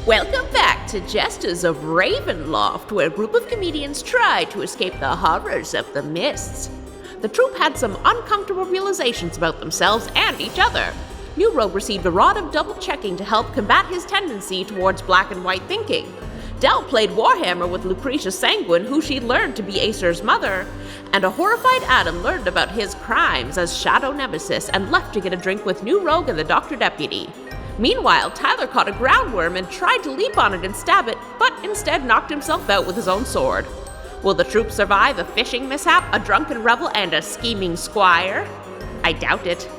Welcome back to Jesters of Ravenloft, where a group of comedians try to escape the horrors of the mists. The troupe had some uncomfortable realizations about themselves and each other. New Rogue received a rod of double-checking to help combat his tendency towards black and white thinking. Del played Warhammer with Lucretia Sanguine, who she learned to be Aesir's mother, and a horrified Adam learned about his crimes as Shadow Nemesis and left to get a drink with New Rogue and the Doctor Deputy. Meanwhile, Tyler caught a groundworm and tried to leap on it and stab it, but instead knocked himself out with his own sword. Will the troupe survive a fishing mishap, a drunken revel, and a scheming squire? I doubt it.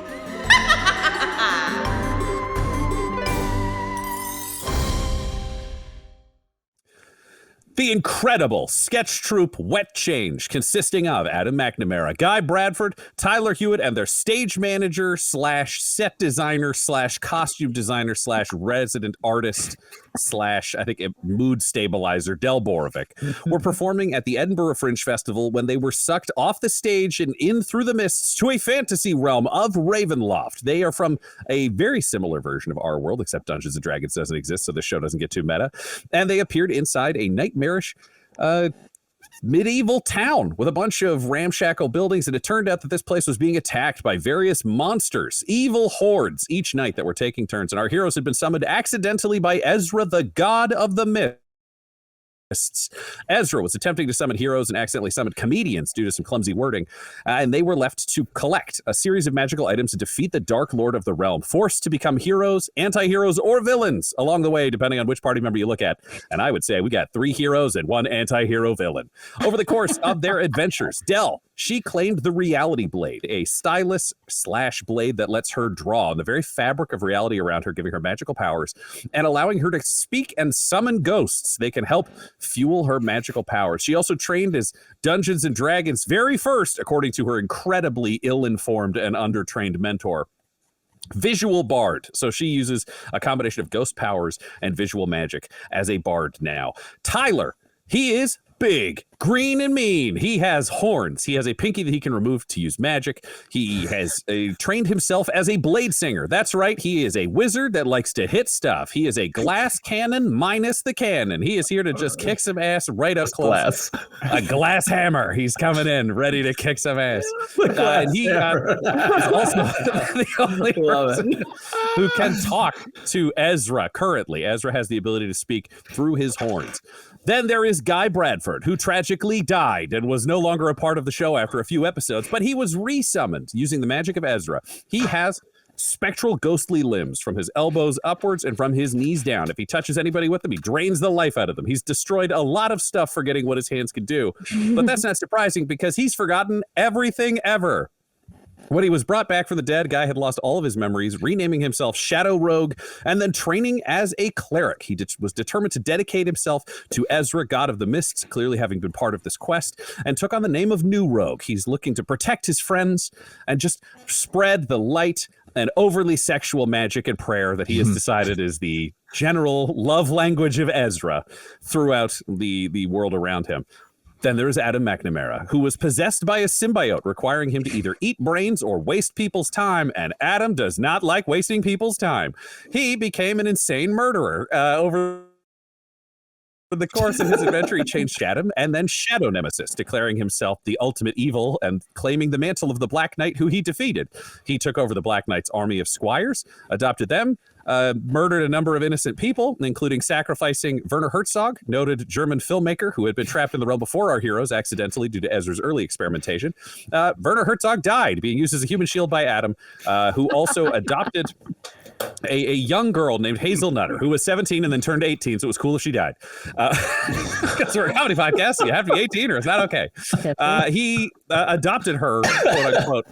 The incredible sketch troupe Wet Change, consisting of Adam McNamara, Guy Bradford, Tyler Hewitt, and their stage manager slash set designer slash costume designer slash resident artist slash, I think, mood stabilizer, Del Borovic, were performing at the Edinburgh Fringe Festival when they were sucked off the stage and in through the mists to a fantasy realm of Ravenloft. They are from a very similar version of our world, except Dungeons & Dragons doesn't exist, so the show doesn't get too meta. And they appeared inside a nightmarish medieval town with a bunch of ramshackle buildings, and it turned out that this place was being attacked by various monsters, evil hordes, each night that were taking turns, and our heroes had been summoned accidentally by Ezra, the god of the myth. Ezra was attempting to summon heroes and accidentally summoned comedians due to some clumsy wording, and they were left to collect a series of magical items to defeat the Dark Lord of the realm, forced to become heroes, anti-heroes, or villains along the way, depending on which party member you look at. And I would say we got 3 heroes and 1 anti-hero villain. Over the course of their adventures, Del, she claimed the Reality Blade, a stylus slash blade that lets her draw on the very fabric of reality around her, giving her magical powers and allowing her to speak and summon ghosts. They can help fuel her magical powers. She also trained as Dungeons & Dragons' very first, according to her incredibly ill-informed and undertrained mentor, visual bard. So she uses a combination of ghost powers and visual magic as a bard now. Tyler, he is big, green, and mean. He has horns. He has a pinky that he can remove to use magic. He has trained himself as a blade singer. That's right. He is a wizard that likes to hit stuff. He is a glass cannon minus the cannon. He is here to just kick some ass right up close. A glass hammer. He's coming in ready to kick some ass. And he is also the only person who can talk to Ezra currently. Ezra has the ability to speak through his horns. Then there is Guy Bradford, who tragically died and was no longer a part of the show after a few episodes, but he was resummoned using the magic of Ezra. He has spectral ghostly limbs from his elbows upwards and from his knees down. If he touches anybody with them, he drains the life out of them. He's destroyed a lot of stuff forgetting what his hands could do. But that's not surprising because he's forgotten everything ever. When he was brought back from the dead, Guy had lost all of his memories, renaming himself Shadow Rogue, and then training as a cleric. He was determined to dedicate himself to Ezra, god of the mists, clearly having been part of this quest, and took on the name of New Rogue. He's looking to protect his friends and just spread the light and overly sexual magic and prayer that he has decided is the general love language of Ezra throughout the world around him. Then there is Adam McNamara, who was possessed by a symbiote, requiring him to either eat brains or waste people's time, and Adam does not like wasting people's time. He became an insane murderer over the course of his adventure. He changed Adam and then Shadow Nemesis, declaring himself the ultimate evil and claiming the mantle of the Black Knight, who he defeated. He took over the Black Knight's army of squires, adopted them, murdered a number of innocent people, including sacrificing Werner Herzog, noted German filmmaker who had been trapped in the realm before our heroes accidentally due to Ezra's early experimentation. Werner Herzog died, being used as a human shield by Adam, who also adopted a young girl named Hazel Nutter, who was 17 and then turned 18, so it was cool if she died. Because we're a comedy podcast, you have to be 18 or it's not okay. He adopted her, quote unquote,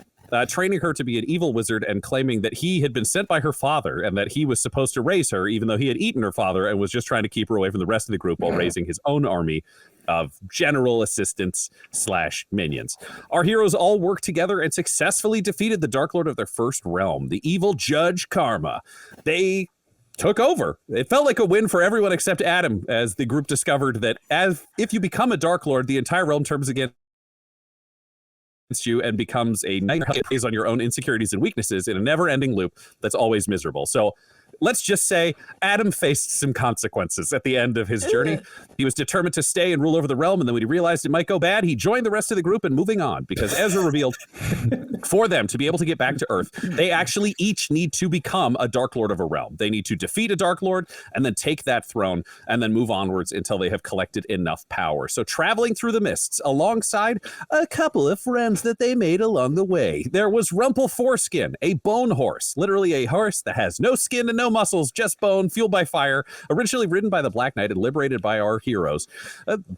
training her to be an evil wizard and claiming that he had been sent by her father and that he was supposed to raise her, even though he had eaten her father and was just trying to keep her away from the rest of the group while raising his own army of general assistants slash minions. Our heroes all worked together and successfully defeated the Dark Lord of their first realm, the evil Judge Karma. They took over. It felt like a win for everyone except Adam, as the group discovered that if you become a Dark Lord, the entire realm turns against you and becomes a nightmare based on your own insecurities and weaknesses in a never-ending loop that's always miserable. So let's just say Adam faced some consequences at the end of his journey. He was determined to stay and rule over the realm, and then when he realized it might go bad, he joined the rest of the group and moving on, because Ezra revealed for them to be able to get back to Earth, they actually each need to become a Dark Lord of a realm. They need to defeat a Dark Lord and then take that throne and then move onwards until they have collected enough power. So traveling through the mists alongside a couple of friends that they made along the way, there was Rumple Foreskin, a bone horse, literally a horse that has no skin and no muscles, just bone, fueled by fire, originally ridden by the Black Knight and liberated by our heroes.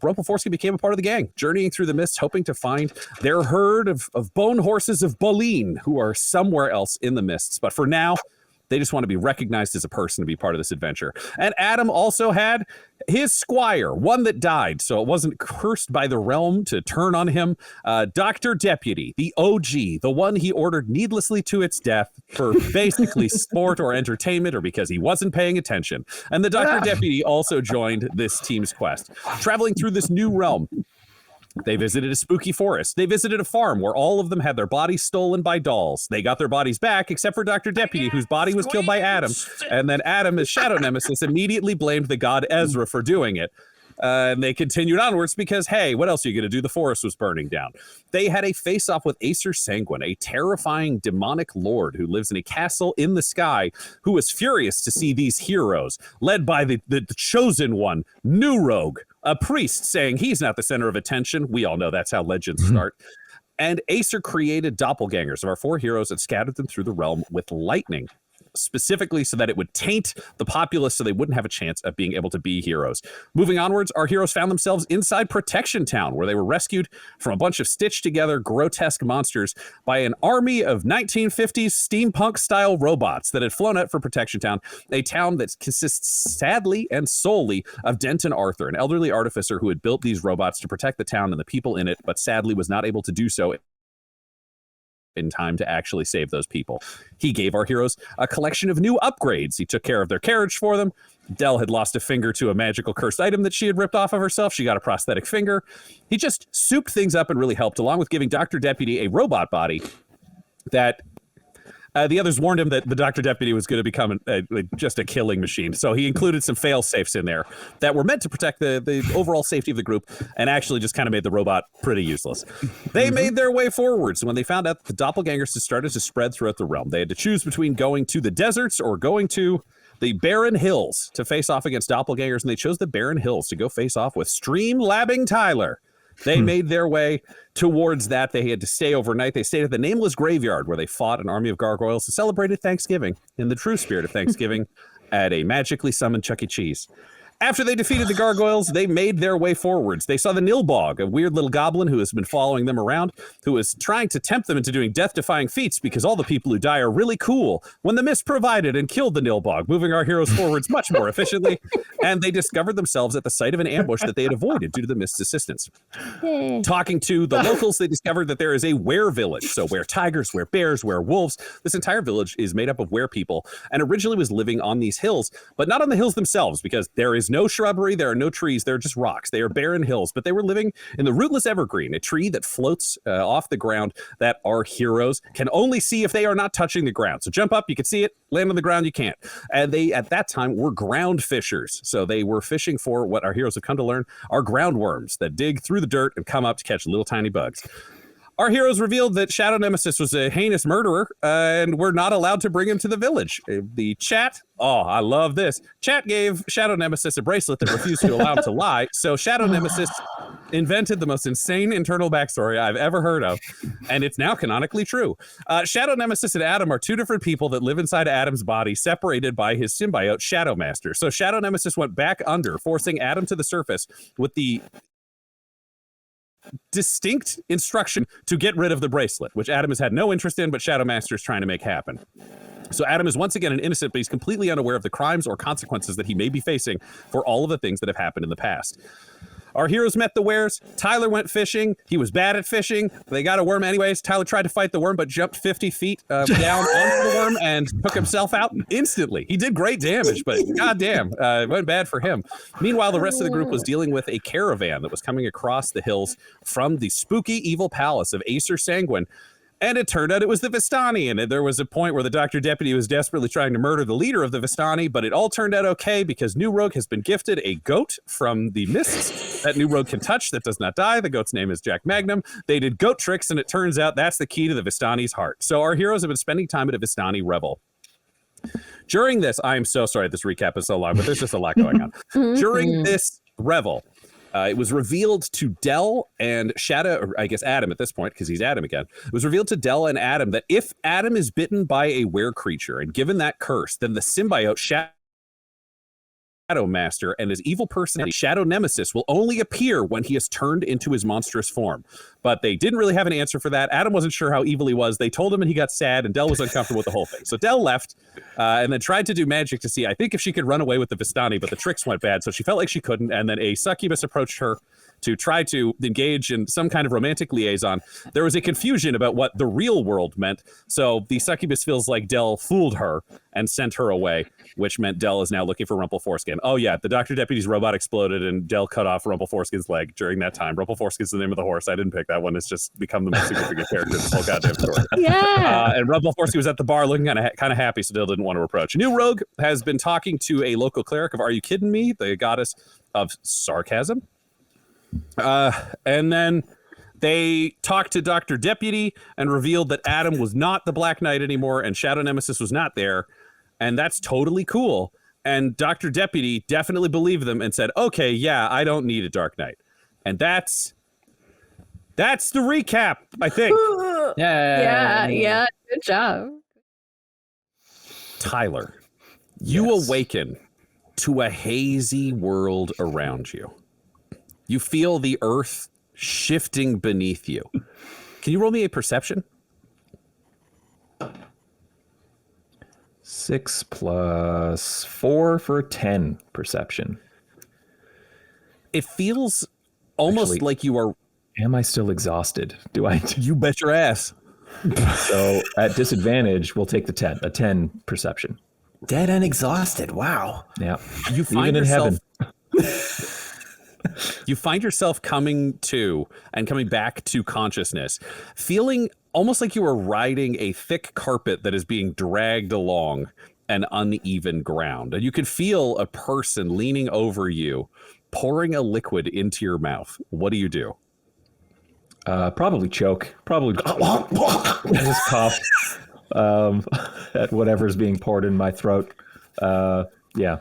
Rumple Foreskin became a part of the gang, journeying through the mists, hoping to find their herd of bone horses of Boleen, who are somewhere else in the mists. But for now, they just want to be recognized as a person to be part of this adventure. And Adam also had his squire, one that died, so it wasn't cursed by the realm to turn on him. Dr. Deputy, the OG, the one he ordered needlessly to its death for basically sport or entertainment or because he wasn't paying attention. And the Dr. Deputy also joined this team's quest. Traveling through this new realm, they visited a spooky forest. They visited a farm where all of them had their bodies stolen by dolls. They got their bodies back, except for Dr. Deputy, whose body was killed by Adam. And then Adam, as Shadow Nemesis, immediately blamed the god Ezra for doing it. And they continued onwards because, hey, what else are you going to do? The forest was burning down. They had a face-off with Aesir Sanguine, a terrifying demonic lord who lives in a castle in the sky, who was furious to see these heroes, led by the chosen one, New Rogue, a priest saying he's not the center of attention. We all know that's how legends start. And Aesir created doppelgangers of our 4 heroes and scattered them through the realm with lightning, specifically so that it would taint the populace so they wouldn't have a chance of being able to be heroes. Moving onwards, our heroes found themselves inside Protection Town, where they were rescued from a bunch of stitched together grotesque monsters by an army of 1950s steampunk-style robots that had flown out for Protection Town, a town that consists sadly and solely of Denton Arthur, an elderly artificer who had built these robots to protect the town and the people in it, but sadly was not able to do so in time to actually save those people. He gave our heroes a collection of new upgrades. He took care of their carriage for them. Dell had lost a finger to a magical cursed item that she had ripped off of herself. She got a prosthetic finger. He just souped things up and really helped, along with giving Dr. Deputy a robot body that the others warned him that the Dr. Deputy was going to become just a killing machine. So he included some fail safes in there that were meant to protect the overall safety of the group and actually just kind of made the robot pretty useless. They made their way forwards when they found out that the doppelgangers had started to spread throughout the realm. They had to choose between going to the deserts or going to the Barren Hills to face off against doppelgangers, and they chose the Barren Hills to go face off with Stream-labbing Tyler. They made their way towards that. They had to stay overnight. They stayed at the Nameless Graveyard, where they fought an army of gargoyles and celebrated Thanksgiving in the true spirit of Thanksgiving at a magically summoned Chuck E. Cheese. After they defeated the gargoyles, they made their way forwards. They saw the Nilbog, a weird little goblin who has been following them around, who is trying to tempt them into doing death-defying feats because all the people who die are really cool, when the mist provided and killed the Nilbog, moving our heroes forwards much more efficiently, and they discovered themselves at the site of an ambush that they had avoided due to the mist's assistance. Talking to the locals, they discovered that there is a were village, so were tigers, were bears, were wolves. This entire village is made up of were people, and originally was living on these hills, but not on the hills themselves, because there is no shrubbery, there are no trees, they're just rocks. They are barren hills, but they were living in the rootless evergreen, a tree that floats off the ground that our heroes can only see if they are not touching the ground. So jump up, you can see it, land on the ground, you can't. And they, at that time, were ground fishers. So they were fishing for what our heroes have come to learn are ground worms that dig through the dirt and come up to catch little tiny bugs. Our heroes revealed that Shadow Nemesis was a heinous murderer, and were not allowed to bring him to the village. The chat, oh, I love this. Chat gave Shadow Nemesis a bracelet that refused to allow him to lie, so Shadow Nemesis invented the most insane internal backstory I've ever heard of, and it's now canonically true. Shadow Nemesis and Adam are 2 different people that live inside Adam's body, separated by his symbiote, Shadow Master. So Shadow Nemesis went back under, forcing Adam to the surface with the distinct instruction to get rid of the bracelet, which Adam has had no interest in, but Shadow Master is trying to make happen. So Adam is once again an innocent, but he's completely unaware of the crimes or consequences that he may be facing for all of the things that have happened in the past. Our heroes met the wares. Tyler went fishing. He was bad at fishing. They got a worm anyways. Tyler tried to fight the worm, but jumped 50 feet down onto the worm and took himself out instantly. He did great damage, but goddamn, it went bad for him. Meanwhile, the rest of the group was dealing with a caravan that was coming across the hills from the spooky evil palace of Aesir Sanguine. And it turned out it was the Vistani. And there was a point where the Dr. Deputy was desperately trying to murder the leader of the Vistani, but it all turned out okay because New Rogue has been gifted a goat from the mists that New Rogue can touch that does not die. The goat's name is Jack Magnum. They did goat tricks, and it turns out that's the key to the Vistani's heart. So our heroes have been spending time at a Vistani revel. During this, I am so sorry this recap is so long, but there's just a lot going on. During this revel, it was revealed to Del and Shadow, or I guess Adam at this point, because he's Adam again. It was revealed to Del and Adam that if Adam is bitten by a were creature and given that curse, then the symbiote Shadow Master and his evil personality, Shadow Nemesis, will only appear when he is turned into his monstrous form. But they didn't really have an answer for that. Adam wasn't sure how evil he was. They told him and he got sad, and Del was uncomfortable with the whole thing. So Del left and then tried to do magic to see, I think, if she could run away with the Vistani, but the tricks went bad, so she felt like she couldn't, and then a succubus approached her to try to engage in some kind of romantic liaison. There was a confusion about what the real world meant, so the succubus feels like Del fooled her and sent her away, which meant Del is now looking for Rumpleforeskin. Oh yeah, the Dr. Deputy's robot exploded and Del cut off Rumpleforeskin's leg during that time. Rumpleforeskin's the name of the horse. I didn't pick that one. It's just become the most significant character in this whole goddamn story. Yeah. And Rumpleforeskin was at the bar looking kind of happy, so Del didn't want to approach. New Rogue has been talking to a local cleric of Are You Kidding Me? The goddess of sarcasm. And then they talked to Dr. Deputy and revealed that Adam was not the Black Knight anymore and Shadow Nemesis was not there. And that's totally cool. And Dr. Deputy definitely believed them and said, okay, yeah, I don't need a Dark Knight. And that's the recap, I think. Yeah. Good job. Tyler, you awaken to a hazy world around you. You feel the earth shifting beneath you. Can you roll me a perception? 6 + 4 for 10 perception. It feels almost Actually, like you are... Am I still exhausted? Do I? You bet your ass. So at disadvantage, we'll take the 10. A 10 perception. Dead and exhausted. Wow. Yeah. You find Even in yourself... heaven. You find yourself coming to and coming back to consciousness, feeling almost like you are riding a thick carpet that is being dragged along an uneven ground. And you can feel a person leaning over you, pouring a liquid into your mouth. What do you do? Probably choke. Probably just cough at whatever's being poured in my throat. Yeah.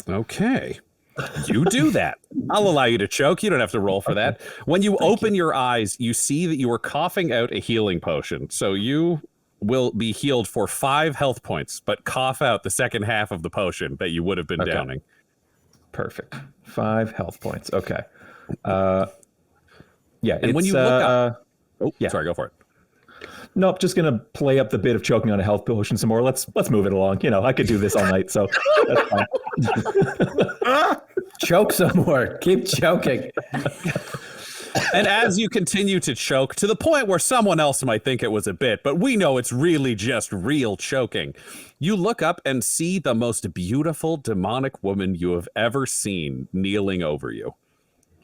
Okay. You do that. I'll allow you to choke. You don't have to roll for that. When you open your eyes, you see that you are coughing out a healing potion. So you will be healed for 5 health points, but cough out the second half of the potion that you would have been downing. Perfect. 5 health points. Okay. Yeah. And when you look up... Sorry, go for it. Nope, just gonna play up the bit of choking on a health potion some more. Let's move it along. You know, I could do this all night, so that's fine. Choke some more. Keep choking. And as you continue to choke, to the point where someone else might think it was a bit, but we know it's really just real choking, you look up and see the most beautiful demonic woman you have ever seen kneeling over you.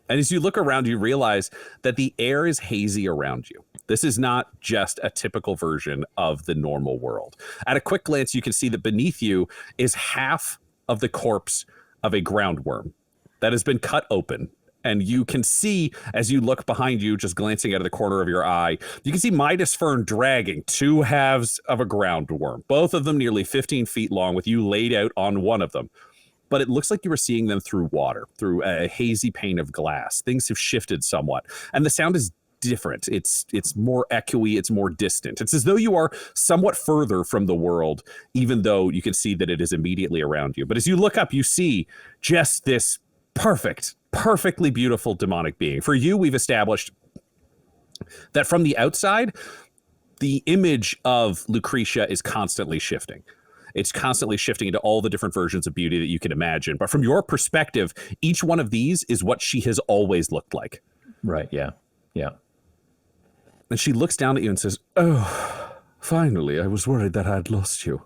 And as you look around, you realize that the air is hazy around you. This is not just a typical version of the normal world. At a quick glance, you can see that beneath you is half of the corpse of a groundworm that has been cut open. And you can see, as you look behind you, just glancing out of the corner of your eye, you can see Midas Fern dragging 2 halves of a groundworm, both of them nearly 15 feet long, with you laid out on one of them. But it looks like you were seeing them through water, through a hazy pane of glass. Things have shifted somewhat. And the sound is different. It's more echoey. It's more distant. It's as though you are somewhat further from the world, even though you can see that it is immediately around you. But as you look up, you see just this perfectly beautiful demonic being. For you, we've established that from the outside, the image of Lucretia is constantly shifting. It's constantly shifting into all the different versions of beauty that you can imagine. But from your perspective, each one of these is what she has always looked like. Right, yeah. Yeah. And she looks down at you and says, "Oh, finally, I was worried that I'd lost you."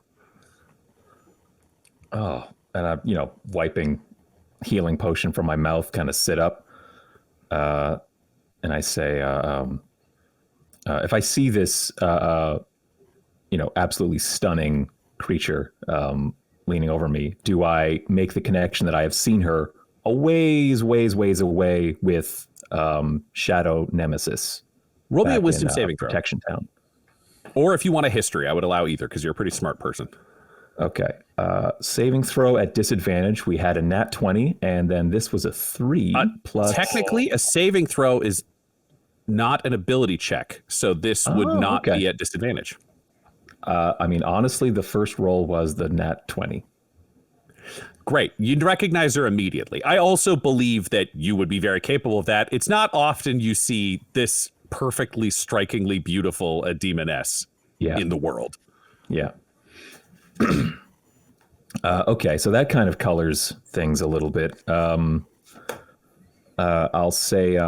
Oh, and I'm, wiping healing potion from my mouth, kind of sit up. And I say, if I see this, absolutely stunning creature leaning over me, do I make the connection that I have seen her a ways away with Shadow Nemesis? Roll me a wisdom saving throw. Protection Town. Or if you want a history, I would allow either because you're a pretty smart person. Okay. Saving throw at disadvantage. We had a nat 20, and then this was a 3 plus. Technically, a saving throw is not an ability check, so this would not be at disadvantage. Honestly, the first roll was the nat 20. Great. You'd recognize her immediately. I also believe that you would be very capable of that. It's not often you see this perfectly, strikingly beautiful a demoness in the world. Yeah. Okay, so that kind of colors things a little bit. I'll say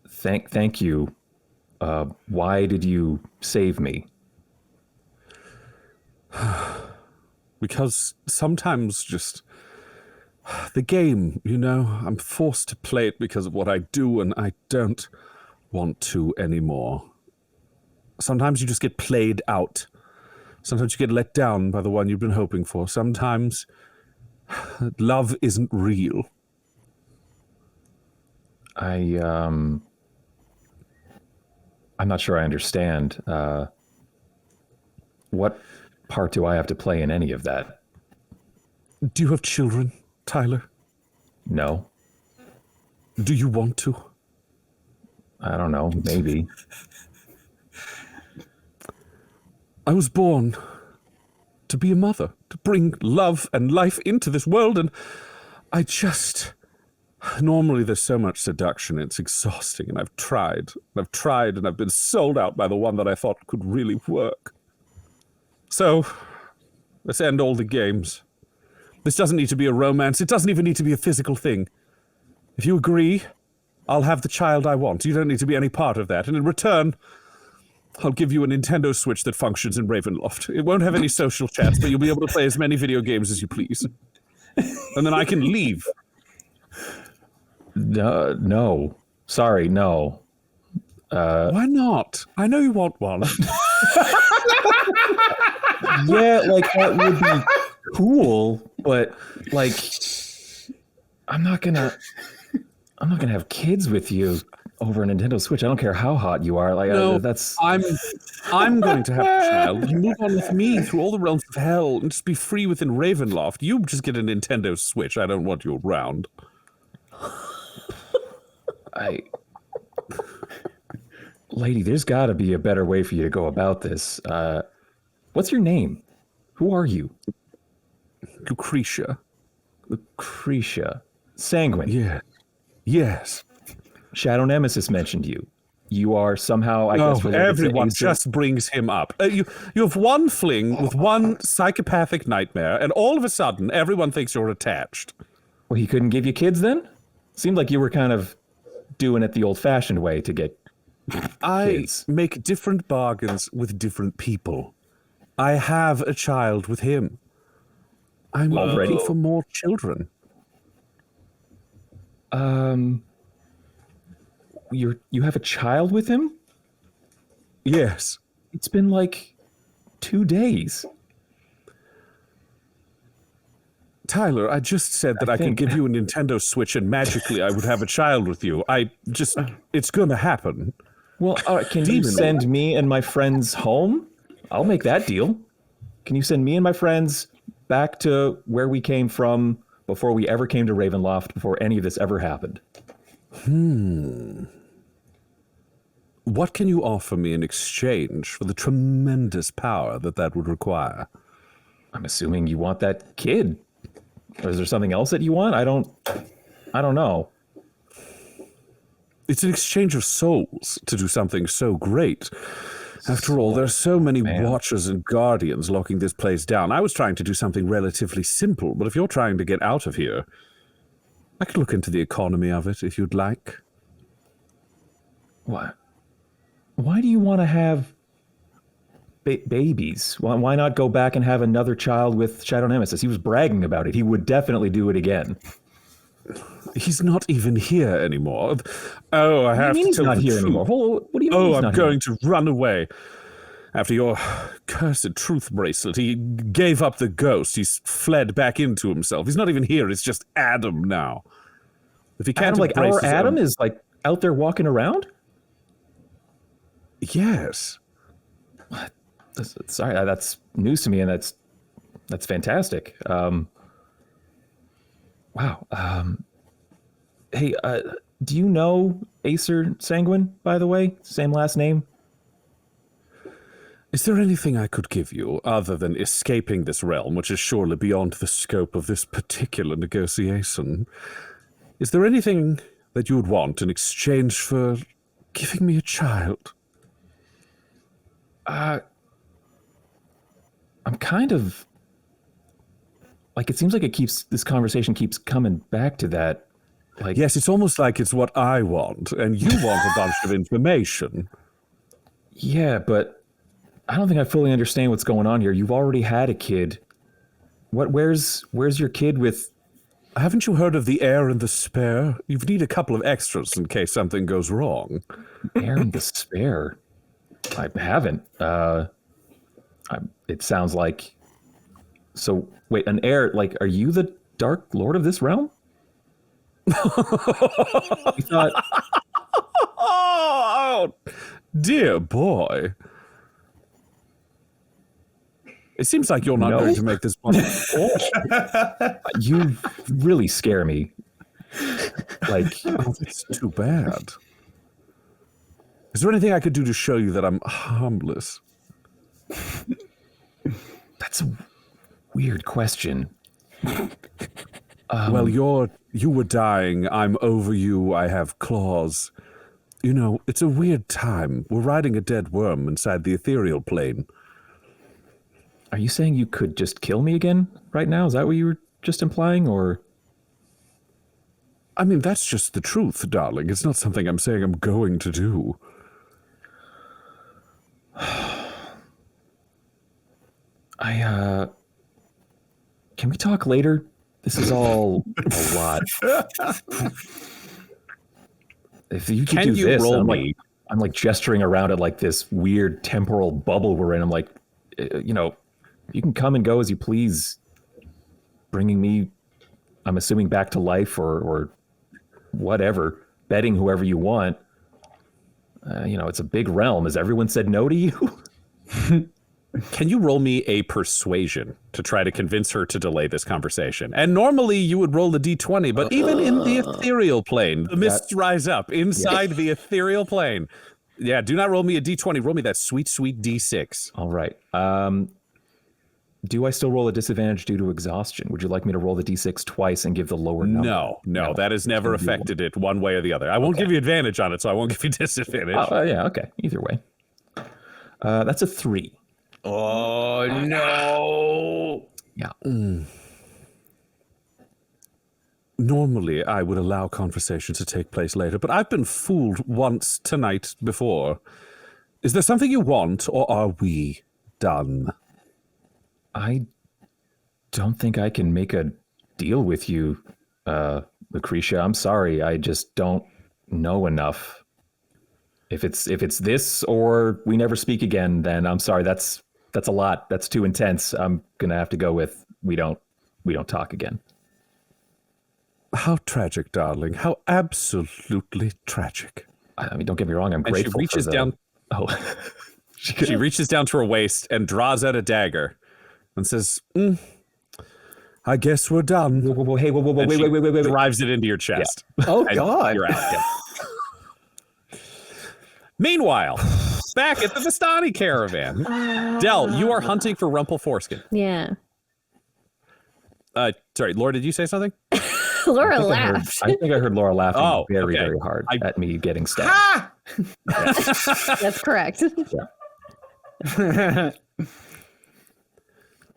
thank you. Why did you save me? Because sometimes just the game, I'm forced to play it because of what I do, and I don't want to anymore. Sometimes you just get played out. Sometimes you get let down by the one you've been hoping for. Sometimes love isn't real. I'm not sure I understand. What part do I have to play in any of that? Do you have children, Tyler? No. Do you want to? I don't know, maybe. I was born to be a mother, to bring love and life into this world, and I just... Normally there's so much seduction, it's exhausting, and I've tried, and I've been sold out by the one that I thought could really work. So, let's end all the games. This doesn't need to be a romance, it doesn't even need to be a physical thing. If you agree, I'll have the child I want. You don't need to be any part of that, and in return, I'll give you a Nintendo Switch that functions in Ravenloft. It won't have any social chats, but you'll be able to play as many video games as you please. And then I can leave. No. Sorry, no. Why not? I know you want one. Yeah, that would be cool, but I'm not gonna have kids with you over a Nintendo Switch. I don't care how hot you are. No, that's. I'm going to have a child. You move on with me through all the realms of hell and just be free within Ravenloft. You just get a Nintendo Switch. I don't want you around. Lady, there's got to be a better way for you to go about this. What's your name? Who are you? Lucretia. Sanguine. Yeah. Yes. Shadow Nemesis mentioned you. You are somehow, I guess, related everyone to Aesir. just brings him up. You have one fling with one psychopathic nightmare, and all of a sudden, everyone thinks you're attached. Well, he couldn't give you kids then? Seemed like you were kind of doing it the old-fashioned way to get kids. I make different bargains with different people. I have a child with him. I'm ready for more children. You have a child with him? Yes. It's been 2 days. Tyler, I just said that I can give you a Nintendo Switch and magically I would have a child with you. It's gonna happen. Well, can you send me and my friends home? I'll make that deal. Can you send me and my friends back to where we came from before we ever came to Ravenloft, before any of this ever happened? What can you offer me in exchange for the tremendous power that would require? I'm assuming you want that kid. Or is there something else that you want? I don't know. It's an exchange of souls to do something so great. After all, there are so many watchers and guardians locking this place down. I was trying to do something relatively simple, but if you're trying to get out of here, I could look into the economy of it if you'd like. What? Why do you want to have babies? Why not go back and have another child with Shadow Nemesis? He was bragging about it. He would definitely do it again. He's not even here anymore. Oh, I have to he's tell not the here truth. anymore. What do you mean? Oh, he's I'm not going to run away. After your cursed truth bracelet, he gave up the ghost. He's fled back into himself. He's not even here. It's just Adam now. If he can't Adam, like embrace our his Adam own... is like out there walking around? Yes. Sorry, that's news to me, and that's fantastic. Wow. Hey, do you know Aesir Sanguine, by the way? Same last name? Is there anything I could give you other than escaping this realm, which is surely beyond the scope of this particular negotiation? Is there anything that you would want in exchange for giving me a child? I'm kind of like, it seems like this conversation keeps coming back to that. Like, Yes, it's almost like it's what I want, and you want a bunch of information. yeah, but I don't think I fully understand what's going on here. You've already had a kid. Where's your kid with? Haven't you heard of the heir and the spare? You need a couple of extras in case something goes wrong. Heir and the spare? I haven't. It sounds like. So wait, an heir? Like, are you the Dark Lord of this realm? We thought. Oh, dear boy. It seems like you're not No. going to make this one. You really scare me. Like, Oh, that's too bad. Is there anything I could do to show you that I'm harmless? that's a weird question. Well, you were dying. I'm over you. I have claws. You know, it's a weird time. We're riding a dead worm inside the ethereal plane. Are you saying you could just kill me again right now? Is that what you were just implying, or? I mean, that's just the truth, darling. It's not something I'm saying I'm going to do. Can we talk later? This is all a lot. If you could Can do you this, roll I'm me? I'm like gesturing around at like this weird temporal bubble we're in. I'm like, you can come and go as you please, bringing me, I'm assuming, back to life or whatever, betting whoever you want. It's a big realm. Has everyone said no to you? Can you roll me a persuasion to try to convince her to delay this conversation? And normally you would roll the d20, but even in the ethereal plane, the mists rise up inside the ethereal plane. Yeah, do not roll me a d20. Roll me that sweet, sweet d6. All right. Do I still roll a disadvantage due to exhaustion? Would you like me to roll the d6 twice and give the lower number? No, that has never affected it one way or the other. I won't give you advantage on it, so I won't give you disadvantage. Yeah, okay. Either way. That's a 3. Oh, no. Yeah. Normally, I would allow conversation to take place later, but I've been fooled once tonight before. Is there something you want, or are we done? I don't think I can make a deal with you, Lucretia. I'm sorry. I just don't know enough. If it's this or we never speak again, then I'm sorry. That's a lot. That's too intense. I'm gonna have to go with we don't talk again. How tragic, darling. How absolutely tragic. I mean, don't get me wrong. I'm And grateful. she reaches for the, down. Oh, She reaches down to her waist and draws out a dagger and says, I guess we're done. whoa, hey, whoa, And she wait. drives it into your chest. Oh, And God. You're out. Yeah. Meanwhile, back at the Vistani caravan, Del, you are hunting for Rumple Foreskin. Yeah. Sorry, Laura, did you say something? Laura laughed. I think I heard Laura laughing very, okay. very hard at me getting stabbed. Ah! That's correct.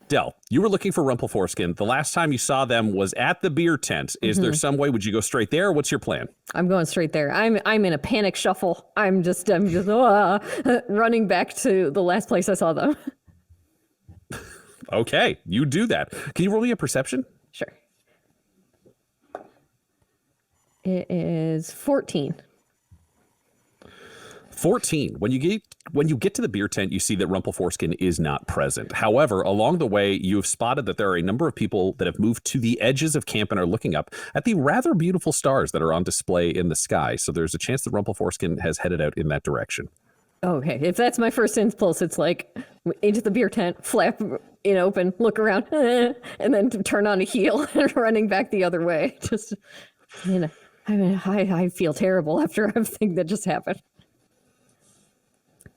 Del, you were looking for Rumple Foreskin. The last time you saw them was at the beer tent. Is there some way? Would you go straight there? Or what's your plan? I'm going straight there. I'm in a panic shuffle. I'm just running back to the last place I saw them. Okay, you do that. Can you roll me a perception? Sure. It is 14. 14. When you get to the beer tent, you see that Rumpleforeskin is not present. However, along the way, you have spotted that there are a number of people that have moved to the edges of camp and are looking up at the rather beautiful stars that are on display in the sky. So there's a chance that Rumpleforeskin has headed out in that direction. Okay, if that's my first impulse, it's like into the beer tent, flap it open, look around, and then turn on a heel and running back the other way. Just, I feel terrible after everything that just happened.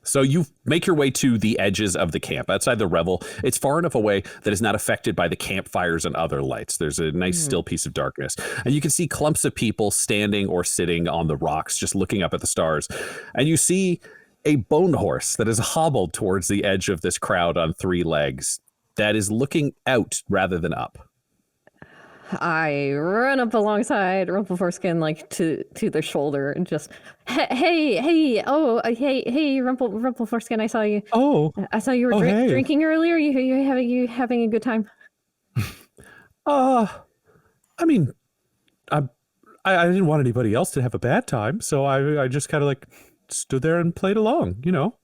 So you make your way to the edges of the camp outside the revel. It's far enough away that it's not affected by the campfires and other lights. There's a nice still piece of darkness. And you can see clumps of people standing or sitting on the rocks, just looking up at the stars. And you see a bone horse that is hobbled towards the edge of this crowd on 3 legs that is looking out rather than up. I run up alongside Rumpleforeskin, like to their shoulder, and just, hey, Rumpleforeskin, I saw you. Oh, I saw you were hey. drinking earlier. You having a good time? I mean, I didn't want anybody else to have a bad time, so I just kind of like stood there and played along, you know.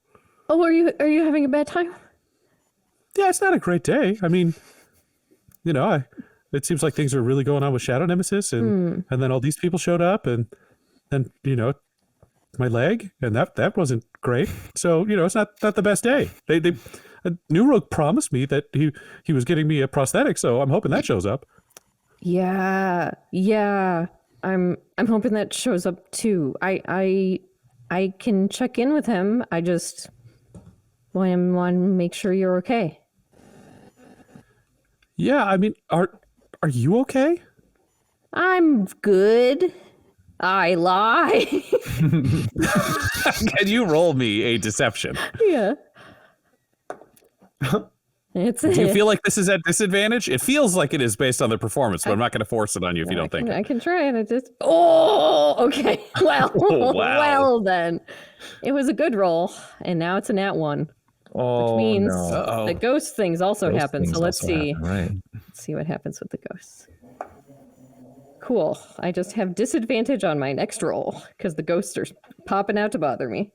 Oh, are you having a bad time? Yeah, it's not a great day. I mean, you know, it seems like things are really going on with Shadow Nemesis, and then all these people showed up, and you know, my leg, and that wasn't great. So you know, it's not the best day. New Rogue promised me that he was getting me a prosthetic, so I'm hoping that shows up. Yeah. I'm hoping that shows up too. I can check in with him. I just want to make sure you're okay. Yeah, I mean, are you okay? I'm good. I lie. Can you roll me a deception? Yeah. Do you feel like this is at disadvantage? It feels like it is based on the performance, but I'm not going to force it on you if you don't think it. I can try it. Okay. Well, Oh, wow. Well then. It was a good roll, and now it's a nat 1. Oh, Which means no. the ghost things also Those happen. things So let's also see. happen, right. Let's see what happens with the ghosts. Cool. I just have disadvantage on my next roll because the ghosts are popping out to bother me.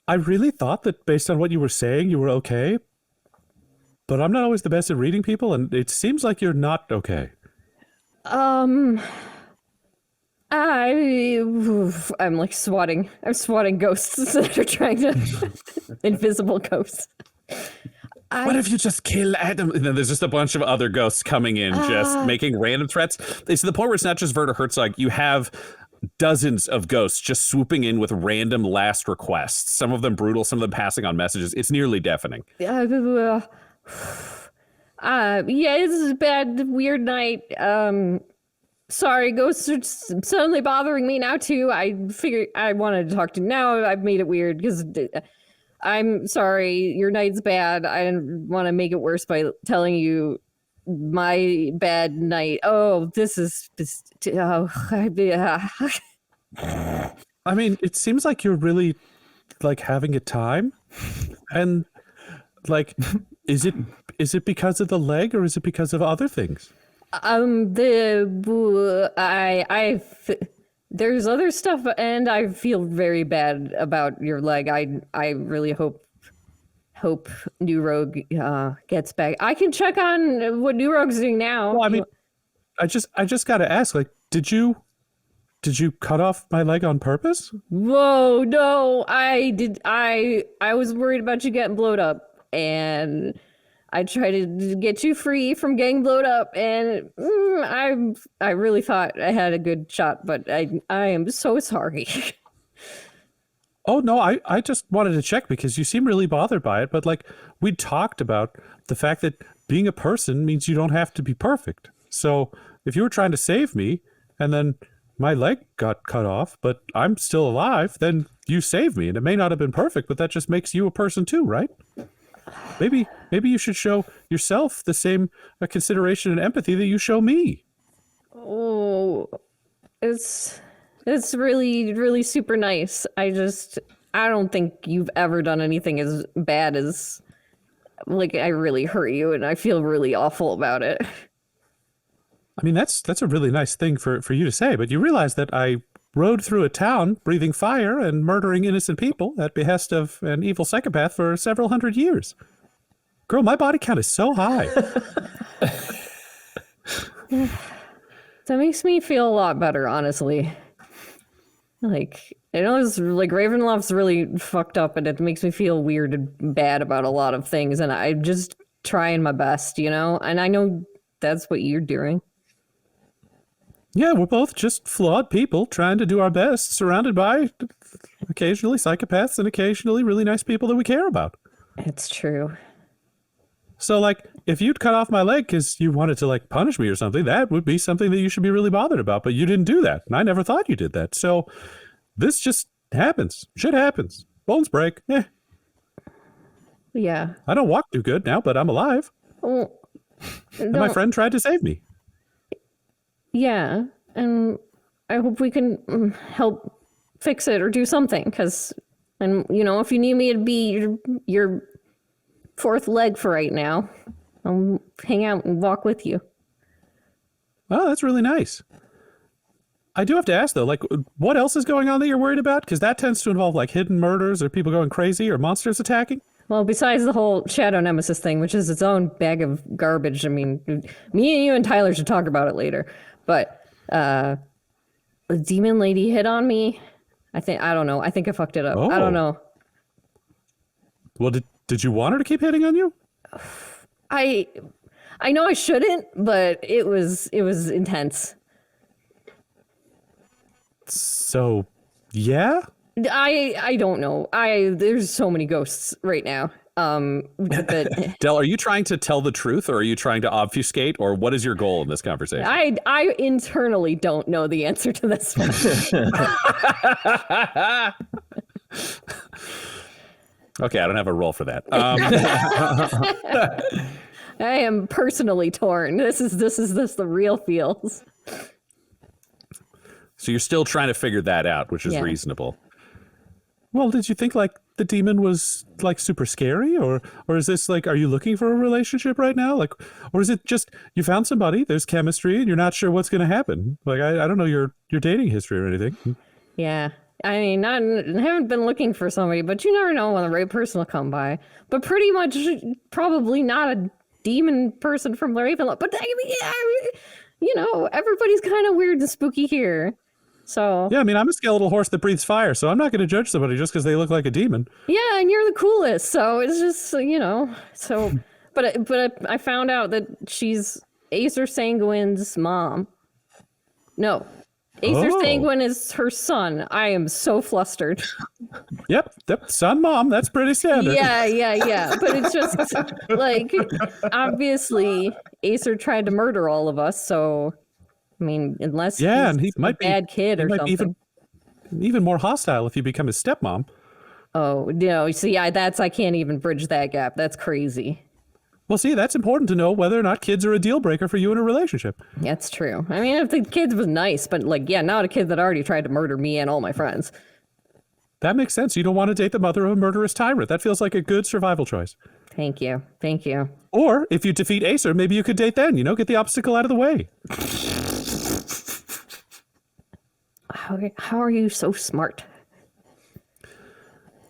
I really thought that based on what you were saying, you were okay. But I'm not always the best at reading people, and it seems like you're not okay. I'm like swatting. I'm swatting ghosts that are trying to invisible ghosts. What if you just kill Adam? And then there's just a bunch of other ghosts coming in, just making random threats. It's to the point where it's not just Werner Herzog. You have dozens of ghosts just swooping in with random last requests. Some of them brutal, some of them passing on messages. It's nearly deafening. Yeah, this is a bad, weird night. Sorry, ghosts are suddenly bothering me now too. I figured I wanted to talk to you. Now I've made it weird because I'm sorry. Your night's bad. I didn't want to make it worse by telling you my bad night. Oh, this is. I mean, it seems like you're really like having a time, and like, is it because of the leg or is it because of other things? There's other stuff, and I feel very bad about your leg. I really hope New Rogue gets back. I can check on what New Rogue's doing now. Well, I mean, I just got to ask, like, did you cut off my leg on purpose? Whoa, no, I did. I was worried about you getting blowed up, and I tried to get you free from getting blowed up, and I really thought I had a good shot, but I am so sorry. Oh, no, I just wanted to check because you seem really bothered by it. But like we talked about the fact that being a person means you don't have to be perfect. So if you were trying to save me and then my leg got cut off, but I'm still alive, then you saved me. And it may not have been perfect, but that just makes you a person too, right? Maybe you should show yourself the same consideration and empathy that you show me. Oh, it's really, really super nice. I don't think you've ever done anything as bad as, like, I really hurt you, and I feel really awful about it. I mean, that's a really nice thing for you to say, but you realize that I rode through a town breathing fire and murdering innocent people at behest of an evil psychopath for several hundred years. Girl, my body count is so high. That makes me feel a lot better, honestly. Like, I know it's like Ravenloft's really fucked up and it makes me feel weird and bad about a lot of things, and I'm just trying my best, you know? And I know that's what you're doing. Yeah, we're both just flawed people trying to do our best, surrounded by occasionally psychopaths and occasionally really nice people that we care about. It's true. So, like, if you'd cut off my leg because you wanted to, like, punish me or something, that would be something that you should be really bothered about. But you didn't do that, and I never thought you did that. So this just happens. Shit happens. Bones break. Yeah. I don't walk too good now, but I'm alive. Well, and my friend tried to save me. Yeah, and I hope we can help fix it or do something, because, and you know, if you need me to be your fourth leg for right now, I'll hang out and walk with you. Oh, that's really nice. I do have to ask, though, like, what else is going on that you're worried about? Because that tends to involve, like, hidden murders or people going crazy or monsters attacking. Well, besides the whole Shadow Nemesis thing, which is its own bag of garbage, I mean, me and you and Tyler should talk about it later. But a demon lady hit on me. I don't know. I think I fucked it up. I don't know. Well, did you want her to keep hitting on you? I know I shouldn't, but it was intense. So, yeah? I don't know. There's so many ghosts right now. But Del, are you trying to tell the truth, or are you trying to obfuscate, or what is your goal in this conversation? I internally don't know the answer to this one. Okay, I don't have a role for that. I am personally torn. This is the real feels. So you're still trying to figure that out, which is reasonable. Well, did you think, like, the demon was, like, super scary? Or is this, like, are you looking for a relationship right now? Like, or is it just you found somebody, there's chemistry, and you're not sure what's going to happen? Like, I don't know your dating history or anything. Yeah. I mean, I haven't been looking for somebody, but you never know when the right person will come by. But pretty much probably not a demon person from Ravenloft. But, I mean, you know, everybody's kind of weird and spooky here. So yeah, I mean, I'm a skeletal horse that breathes fire, so I'm not going to judge somebody just because they look like a demon. Yeah, and you're the coolest, so it's just, you know, so. But I found out that she's Aesir Sanguine's mom. No, Aesir Sanguine is her son. I am so flustered. Yep, son, mom. That's pretty standard. Yeah. But it's just like, obviously, Aesir tried to murder all of us, so. I mean, unless he's and he might a bad kid or something. Even more hostile if you become his stepmom. Oh, no. See, I can't even bridge that gap. That's crazy. Well, see, that's important to know whether or not kids are a deal breaker for you in a relationship. That's true. I mean, if the kid was nice, but like, yeah, not a kid that already tried to murder me and all my friends. That makes sense. You don't want to date the mother of a murderous tyrant. That feels like a good survival choice. Thank you. Or if you defeat Aesir, maybe you could date then, you know, get the obstacle out of the way. How are you so smart?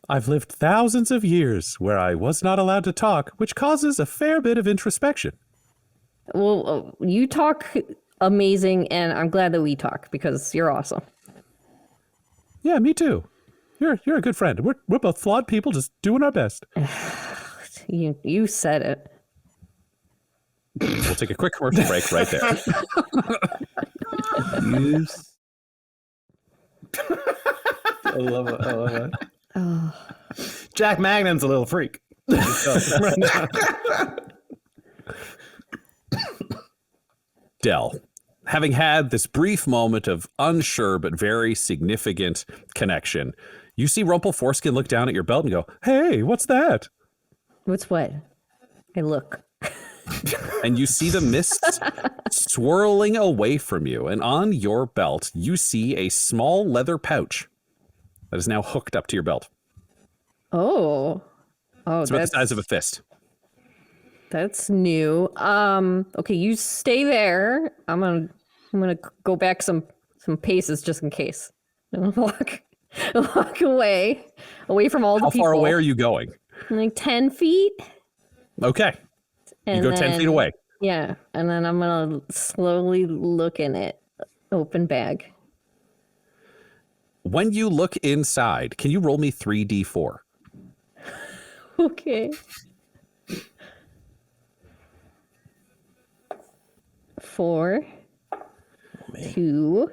I've lived thousands of years where I was not allowed to talk, which causes a fair bit of introspection. Well, you talk amazing, and I'm glad that we talk because you're awesome. Yeah, me too. You're a good friend. We're both flawed people just doing our best. You said it. We'll take a quick commercial break right there. I love it. Oh. Jack Magnan's a little freak. Del, having had this brief moment of unsure but very significant connection, you see Rumple Foreskin look down at your belt and go, "Hey, what's that?" What's what? I look. And you see the mists swirling away from you, and on your belt, you see a small leather pouch that is now hooked up to your belt. Oh, It's about the size of a fist. That's new. Okay, you stay there. I'm gonna go back some paces just in case. I'm gonna walk away from all the How people. far away are you going? Like 10 feet. Okay. And you go 10 feet away. Yeah, and then I'm gonna slowly look in it. Open bag. When you look inside, can you roll me 3d4? Okay. 4, 2,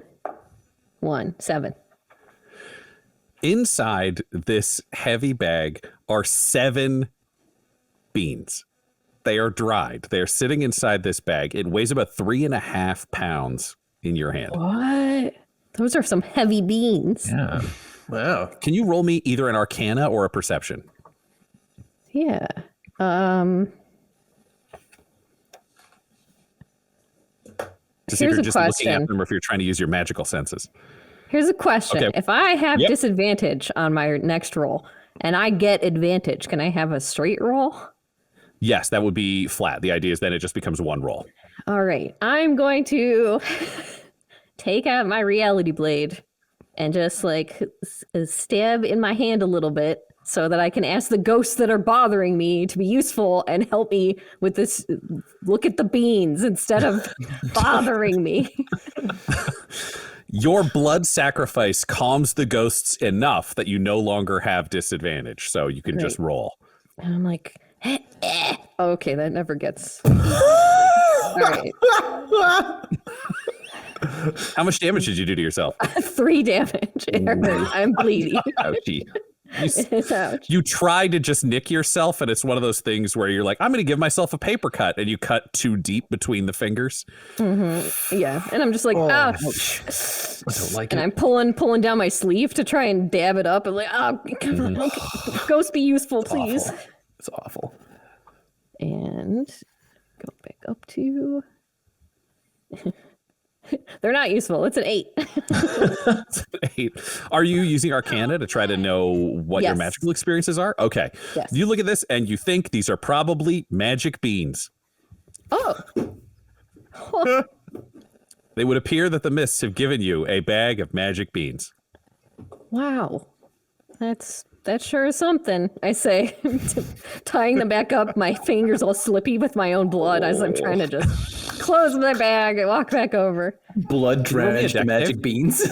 1, 7. Inside this heavy bag are 7 beans. They are dried. They are sitting inside this bag. It weighs about 3.5 pounds in your hand. What? Those are some heavy beans. Yeah. Wow. Can you roll me either an Arcana or a Perception? Yeah. To see if Here's you're a just looking question. at them or if you're trying to use your magical senses. Here's a question. Okay. If I have Yep. disadvantage on my next roll and I get advantage, can I have a straight roll? Yes, that would be flat. The idea is then it just becomes one roll. All right. I'm going to take out my reality blade and just like stab in my hand a little bit so that I can ask the ghosts that are bothering me to be useful and help me with this. Look at the beans instead of bothering me. Your blood sacrifice calms the ghosts enough that you no longer have disadvantage, so you can just roll. And I'm like, okay, that never gets. All right. How much damage did you do to yourself? 3 damage. It hurt. I'm bleeding. Ouchie. Ouch. You try to just nick yourself, and it's one of those things where you're like, I'm going to give myself a paper cut, and you cut too deep between the fingers. Yeah, and I'm just like, I don't like and it. I'm pulling down my sleeve to try and dab it up. I'm like, come on, okay. Ghost, be useful, please. Awful. It's awful. And go back up to. They're not useful. It's an 8. 8. Are you using Arcana to try to know what your Yes. magical experiences are? Okay. Yes. You look at this and you think these are probably magic beans. Oh, They would appear that the mists have given you a bag of magic beans. wow. That sure is something, I say, tying them back up, my fingers all slippy with my own blood as I'm trying to just close my bag and walk back over. Blood drenched Roll me a magic beans.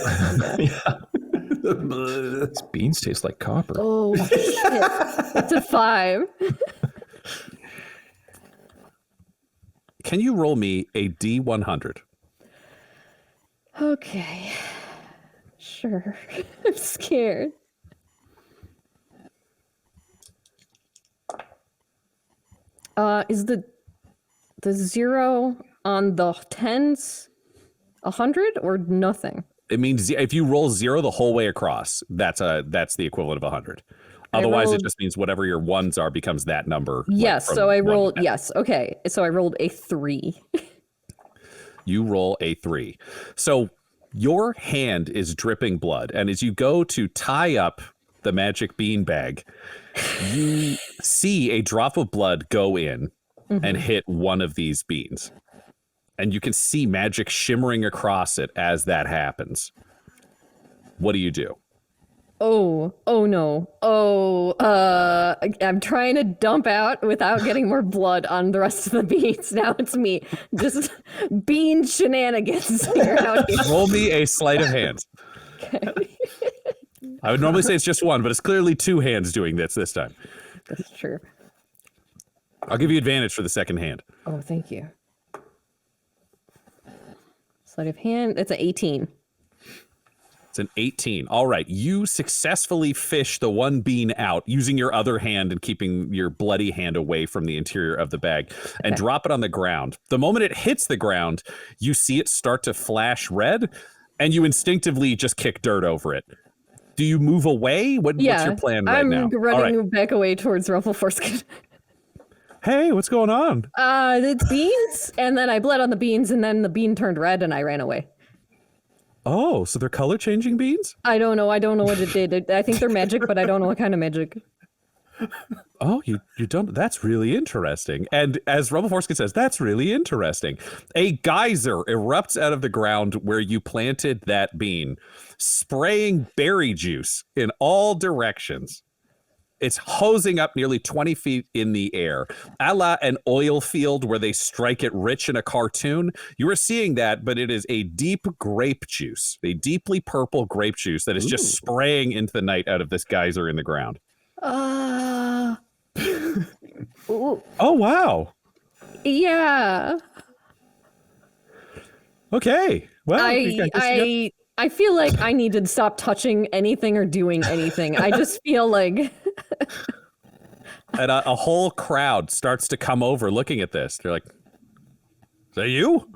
These beans taste like copper. Oh, shit. It's a 5. Can you roll me a D100? Okay. Sure. I'm scared. Is the 0 on the 10s 100 or nothing? It means if you roll 0 the whole way across, that's the equivalent of 100. Otherwise, it just means whatever your ones are becomes that number. Yes, like, so I rolled, 1 to 10. yes, okay. So I rolled a 3. You roll a 3. So your hand is dripping blood, and as you go to tie up the magic bean bag, you see a drop of blood go in and hit one of these beans. And you can see magic shimmering across it as that happens. What do you do? Oh no. I'm trying to dump out without getting more blood on the rest of the beans. Now it's me. Just bean shenanigans here out here. Roll me a sleight of hand. Okay. I would normally say it's just one, but it's clearly 2 hands doing this time. That's true. I'll give you advantage for the second hand. Oh, thank you. Sleight of hand. It's an 18. It's an 18. All right. You successfully fish the one bean out using your other hand and keeping your bloody hand away from the interior of the bag and drop it on the ground. The moment it hits the ground, you see it start to flash red and you instinctively just kick dirt over it. Do you move away? What's your plan right now? I'm running back away towards Ruffleforeskin. Hey, what's going on? It's beans, and then I bled on the beans, and then the bean turned red, and I ran away. Oh, so they're color changing beans? I don't know what it did. I think they're magic, but I don't know what kind of magic. Oh, you don't. That's really interesting. And as Rumbleforskin says, that's really interesting. A geyser erupts out of the ground where you planted that bean, spraying berry juice in all directions. It's hosing up nearly 20 feet in the air, a la an oil field where they strike it rich in a cartoon. You are seeing that, but it is a deep grape juice, a deeply purple grape juice that is just spraying into the night out of this geyser in the ground. Ooh, Oh, wow. yeah. Okay. Well, I feel like I need to stop touching anything or doing anything. I just feel like and a whole crowd starts to come over looking at this. They're like, is that you?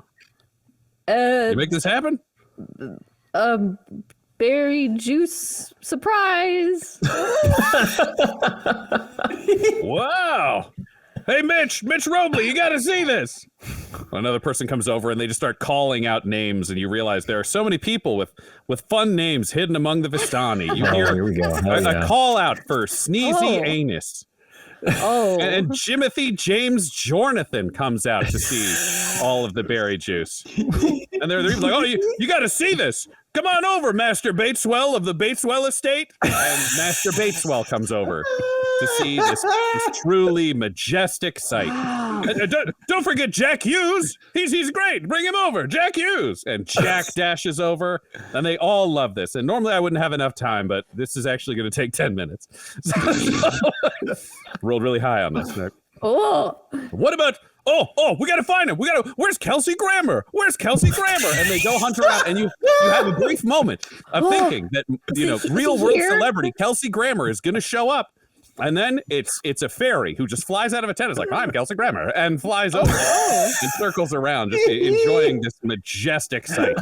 You make this happen? berry juice surprise. Wow. Hey, Mitch Robley, you got to see this. Another person comes over and they just start calling out names, and you realize there are so many people with fun names hidden among the Vistani. You hear here we go. a call out for Sneezy Anus. Oh. And Jimothy James Jornathan comes out to see all of the berry juice. And they're like, oh, you got to see this. Come on over, Master Bateswell of the Bateswell estate. And Master Bateswell comes over to see this truly majestic sight. And don't forget Jack Hughes. He's great. Bring him over, Jack Hughes. And Jack dashes over, and they all love this. And normally I wouldn't have enough time, but this is actually going to take 10 minutes. Rolled really high on this. Oh. What about? Oh, we gotta find him. Where's Kelsey Grammer? Where's Kelsey Grammer? And they go hunt around, and you have a brief moment of thinking that, real world celebrity Kelsey Grammer is gonna show up. And then it's a fairy who just flies out of a tent. It's like, I'm Kelsey Grammer, and flies over and circles around, just enjoying this majestic sight.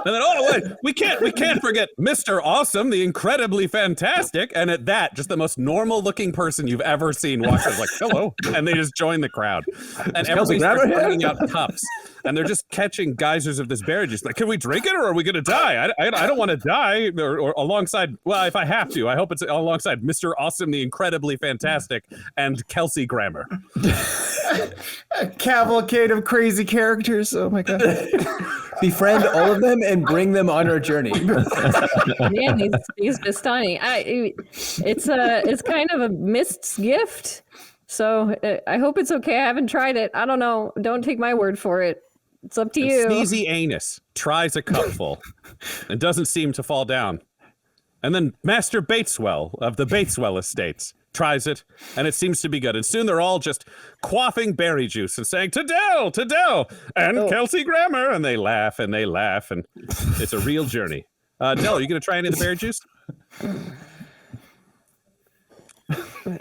And then, wait, we can't forget Mr. Awesome, the incredibly fantastic. And at that, just the most normal looking person you've ever seen walks up like, hello, and they just join the crowd. And everybody's bringing out cups, and they're just catching geysers of this berry juice. Like, can we drink it, or are we gonna die? I don't want to die, or alongside. Well, if I have to, I hope it's alongside Mr. Awesome, the incredibly fantastic, and Kelsey Grammer. A cavalcade of crazy characters. Oh my god! Befriend all of them and bring them on our journey. Man, these Vistani. It's kind of a mist's gift. So I hope it's okay. I haven't tried it. I don't know. Don't take my word for it. It's up to you. Sneezy Anus tries a cupful and doesn't seem to fall down. And then Master Bateswell of the Bateswell estates tries it, and it seems to be good. And soon they're all just quaffing berry juice and saying, Tadell, and Kelsey Grammer. And they laugh, and it's a real journey. Dell, are you going to try any of the berry juice?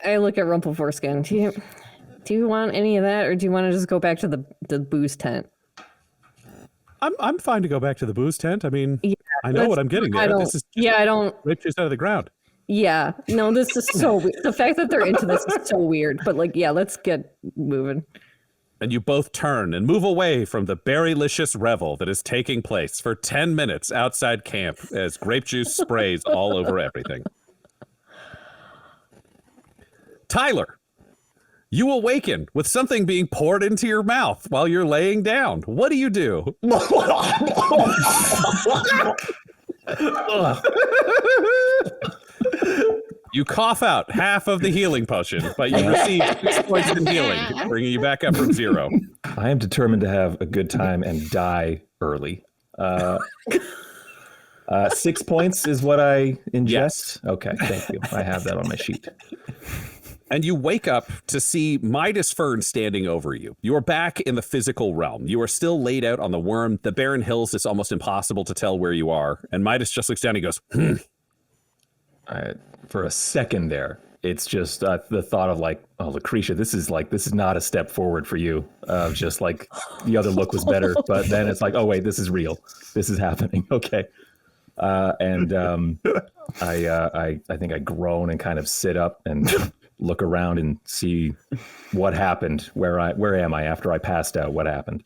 I look at Rumpleforeskin. Do you want any of that, or do you want to just go back to the booze tent? I'm fine to go back to the booze tent. I mean, Yeah, I know what I'm getting there. I don't. This is I don't. grape juice out of the ground. Yeah, no, this is so weird. The fact that they're into this is so weird. But let's get moving. And you both turn and move away from the berrylicious revel that is taking place for 10 minutes outside camp as grape juice sprays all over everything. Tyler, you awaken with something being poured into your mouth while you're laying down. What do you do? You cough out half of the healing potion, but you receive 6 points in healing, bringing you back up from 0. I am determined to have a good time and die early. 6 points is what I ingest? Yes. Okay, thank you. I have that on my sheet. And you wake up to see Midas Fern standing over you. You are back in the physical realm. You are still laid out on the worm. The barren hills, it's almost impossible to tell where you are. And Midas just looks down and he goes, For a second there, it's just the thought of like, oh, Lucretia, this is not a step forward for you. Just like the other look was better. But then it's like, oh, wait, this is real. This is happening. Okay. I think I groan and kind of sit up and look around and see what happened. Where am I after I passed out? What happened?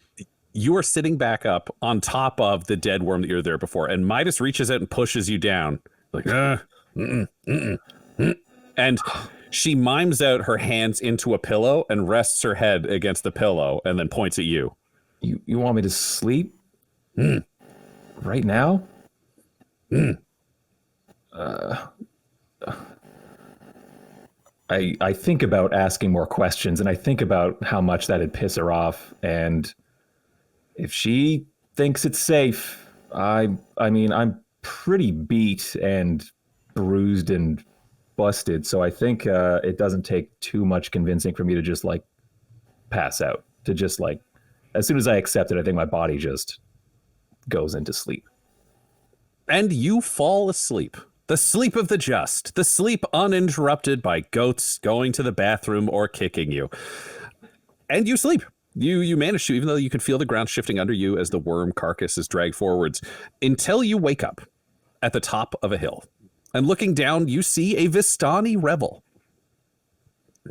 You are sitting back up on top of the dead worm that you were there before, and Midas reaches out and pushes you down. Like, And she mimes out her hands into a pillow and rests her head against the pillow and then points at you. You want me to sleep? Right now? I think about asking more questions, and I think about how much that'd piss her off. And if she thinks it's safe, I mean, I'm pretty beat and bruised and busted, so I think it doesn't take too much convincing for me to just like pass out. To just like, as soon as I accept it, I think my body just goes into sleep. And you fall asleep. The sleep of the just. The sleep uninterrupted by goats going to the bathroom or kicking you. And you sleep. You manage to, even though you can feel the ground shifting under you as the worm carcass is dragged forwards, until you wake up at the top of a hill. And looking down, you see a Vistani revel.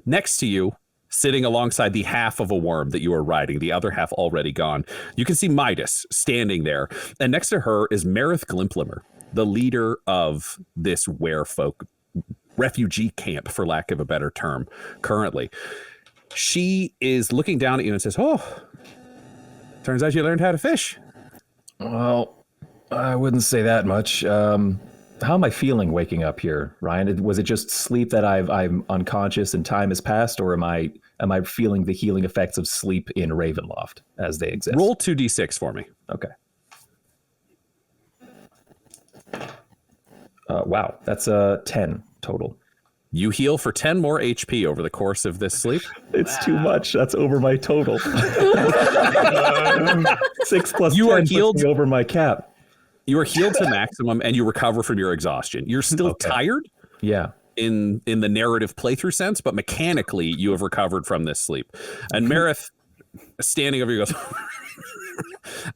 Next to you, sitting alongside the half of a worm that you are riding, the other half already gone, you can see Midas standing there. And next to her is Marith Glimplimmer, the leader of this werefolk refugee camp, for lack of a better term, currently. She is looking down at you and says, "Oh, turns out you learned how to fish." Well, I wouldn't say that much. How am I feeling waking up here, Ryan? Was it just sleep that I'm unconscious and time has passed, or am I feeling the healing effects of sleep in Ravenloft as they exist? Roll 2d6 for me. Okay. Wow, that's a 10 total. You heal for 10 more HP over the course of this sleep. It's too much. That's over my total. 6 plus you 10 are healed puts me over my cap. You are healed to maximum, and you recover from your exhaustion. You're still tired, yeah, in the narrative playthrough sense, but mechanically you have recovered from this sleep. And Marith, standing over you, goes,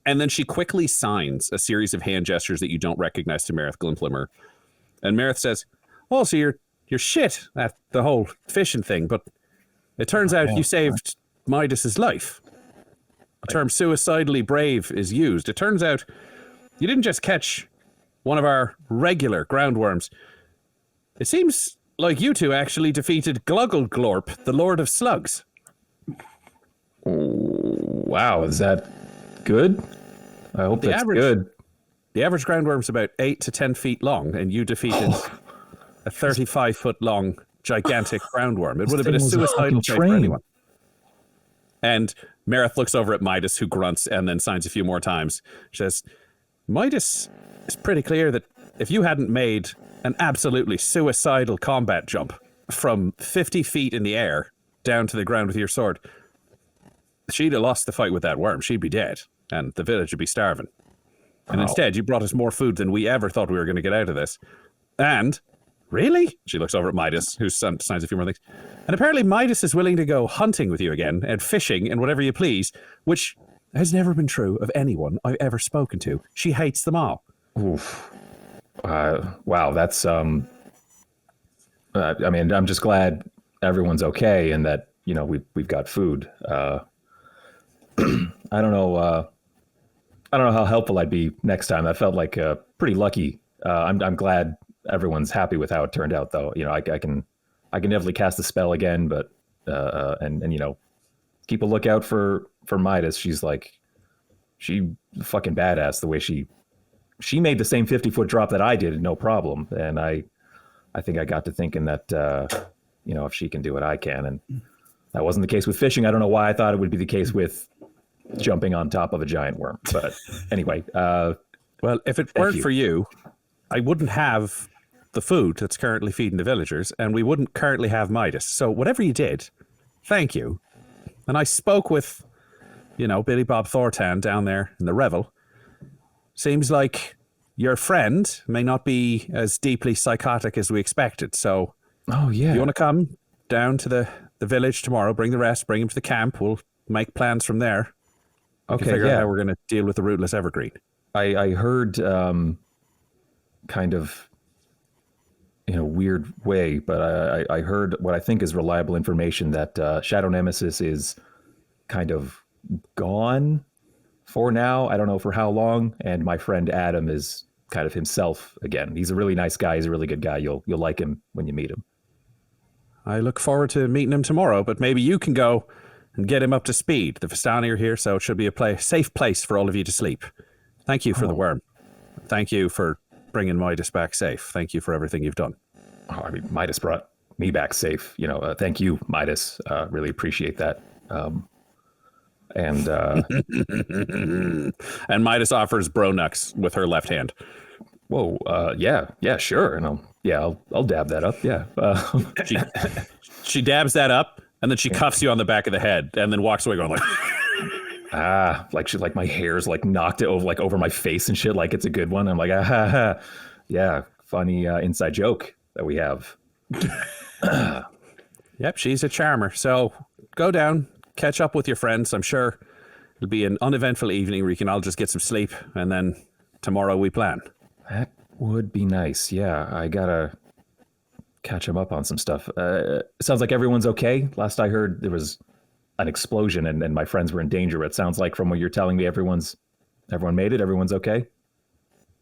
and then she quickly signs a series of hand gestures that you don't recognize to Marith Glimplimmer. And Marith says, "Oh, so you're shit at the whole fishing thing, but it turns out you saved Midas's life. The term suicidally brave is used. It turns out you didn't just catch one of our regular groundworms. It seems like you two actually defeated Glugglglorp, the Lord of Slugs." Wow, is that good? I hope that's good. The average groundworm's about 8 to 10 feet long, and you defeated a 35-foot long gigantic groundworm. It would have been a suicidal fate for anyone. And Marith looks over at Midas, who grunts and then signs a few more times. She says, "Midas, it's pretty clear that if you hadn't made an absolutely suicidal combat jump from 50 feet in the air down to the ground with your sword, she'd have lost the fight with that worm. She'd be dead, and the village would be starving. And instead, you brought us more food than we ever thought we were going to get out of this. And, really?" She looks over at Midas, who signs a few more things. "And apparently Midas is willing to go hunting with you again, and fishing, and whatever you please, which has never been true of anyone I've ever spoken to. She hates them all." Oof. Wow, that's, I mean, I'm just glad everyone's okay and that, you know, we've got food. I don't know how helpful I'd be next time. That felt like pretty lucky. I'm glad everyone's happy with how it turned out, though. You know, I can definitely cast the spell again, but and you know, keep a lookout for Midas. She's fucking badass. The way she made the same 50-foot drop that I did, no problem. And I think I got to thinking that you know, if she can do it, I can. And that wasn't the case with fishing. I don't know why I thought it would be the case with jumping on top of a giant worm. But anyway, well, if it weren't for you, I wouldn't have the food that's currently feeding the villagers, and we wouldn't currently have Midas. So whatever you did, thank you. And I spoke with, you know, Billy Bob Thornton down there in the revel. Seems like your friend may not be as deeply psychotic as we expected. So, if you want to come down to the village tomorrow, bring the rest, bring him to the camp. We'll make plans from there. Okay, figure out how we're going to deal with the rootless evergreen. I heard kind of in a weird way, but I heard what I think is reliable information that Shadow Nemesis is kind of gone for now. I don't know for how long. And my friend Adam is kind of himself again. He's a really nice guy. He's a really good guy. You'll like him when you meet him. I look forward to meeting him tomorrow, but maybe you can go and get him up to speed. The Vistani are here, so it should be a safe place for all of you to sleep. Thank you for the worm. Thank you for bringing Midas back safe. Thank you for everything you've done. Oh, I mean, Midas brought me back safe. Thank you, Midas. Really appreciate that. And Midas offers Bronux with her left hand. Whoa, yeah, sure. And I'll dab that up. Yeah. She dabs that up, and then she cuffs you on the back of the head, and then walks away going like, like my hair's like knocked it over my face and shit. Like it's a good one. I'm like, yeah, funny inside joke that we have. Yep, she's a charmer. So go down, catch up with your friends. I'm sure it'll be an uneventful evening where you can all just get some sleep, and then tomorrow we plan. That would be nice. Yeah, I gotta catch him up on some stuff. Sounds like everyone's okay. Last I heard, there was an explosion and my friends were in danger. It sounds like from what you're telling me, everyone made it. Everyone's okay.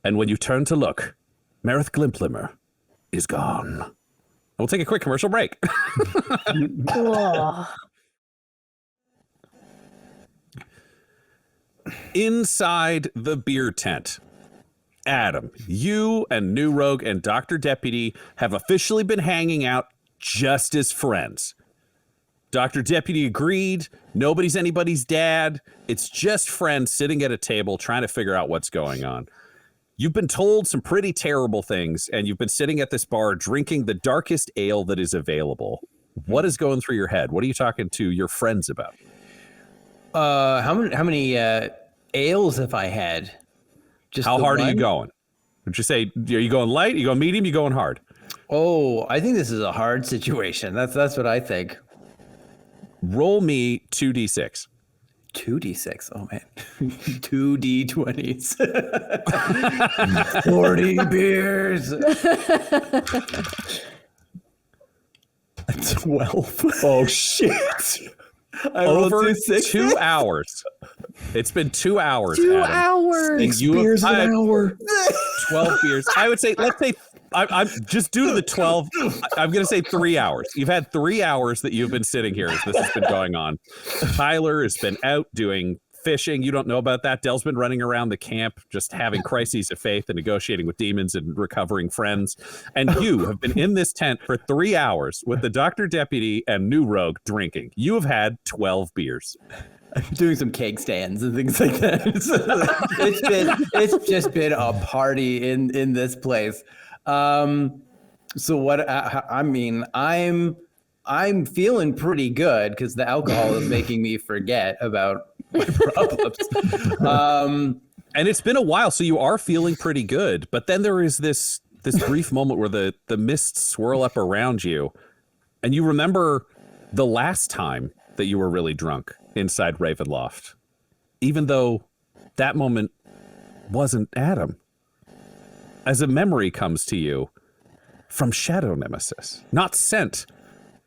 And when you turn to look, Merith Glimplimmer is gone. We'll take a quick commercial break. Inside the beer tent, Adam, you and New Rogue and Dr. Deputy have officially been hanging out just as friends. Dr. Deputy agreed. Nobody's anybody's dad. It's just friends sitting at a table trying to figure out what's going on. You've been told some pretty terrible things, and you've been sitting at this bar drinking the darkest ale that is available. What is going through your head? What are you talking to your friends about? How many ales have I had? Just how hard one? Are you going? Would you say, are you going light? Are you going medium? Are you going hard? Oh, I think this is a hard situation. That's what I think. Roll me 2d6. 2d6. Oh man, 2d20s. 40 beers. 12. Oh shit! Over 2 hours. It's been 2 hours. 2 Adam. hours. And 6 beers an hour. 12 beers. I would say, let's say, I'm just due to the 12. I'm going to say 3 hours. You've had 3 hours that you've been sitting here as this has been going on. Tyler has been out doing fishing. You don't know about that. Dell's been running around the camp, just having crises of faith and negotiating with demons and recovering friends. And you have been in this tent for 3 hours with the Dr. Deputy and New Rogue drinking. You have had 12 beers. I'm doing some cake stands and things like that. It's just been a party in this place. So what I mean, I'm feeling pretty good because the alcohol is making me forget about my problems. And it's been a while, so you are feeling pretty good. But then there is this brief moment where the mists swirl up around you, and you remember the last time that you were really drunk inside Ravenloft, even though that moment wasn't Adam. As a memory comes to you from Shadow Nemesis, not sent,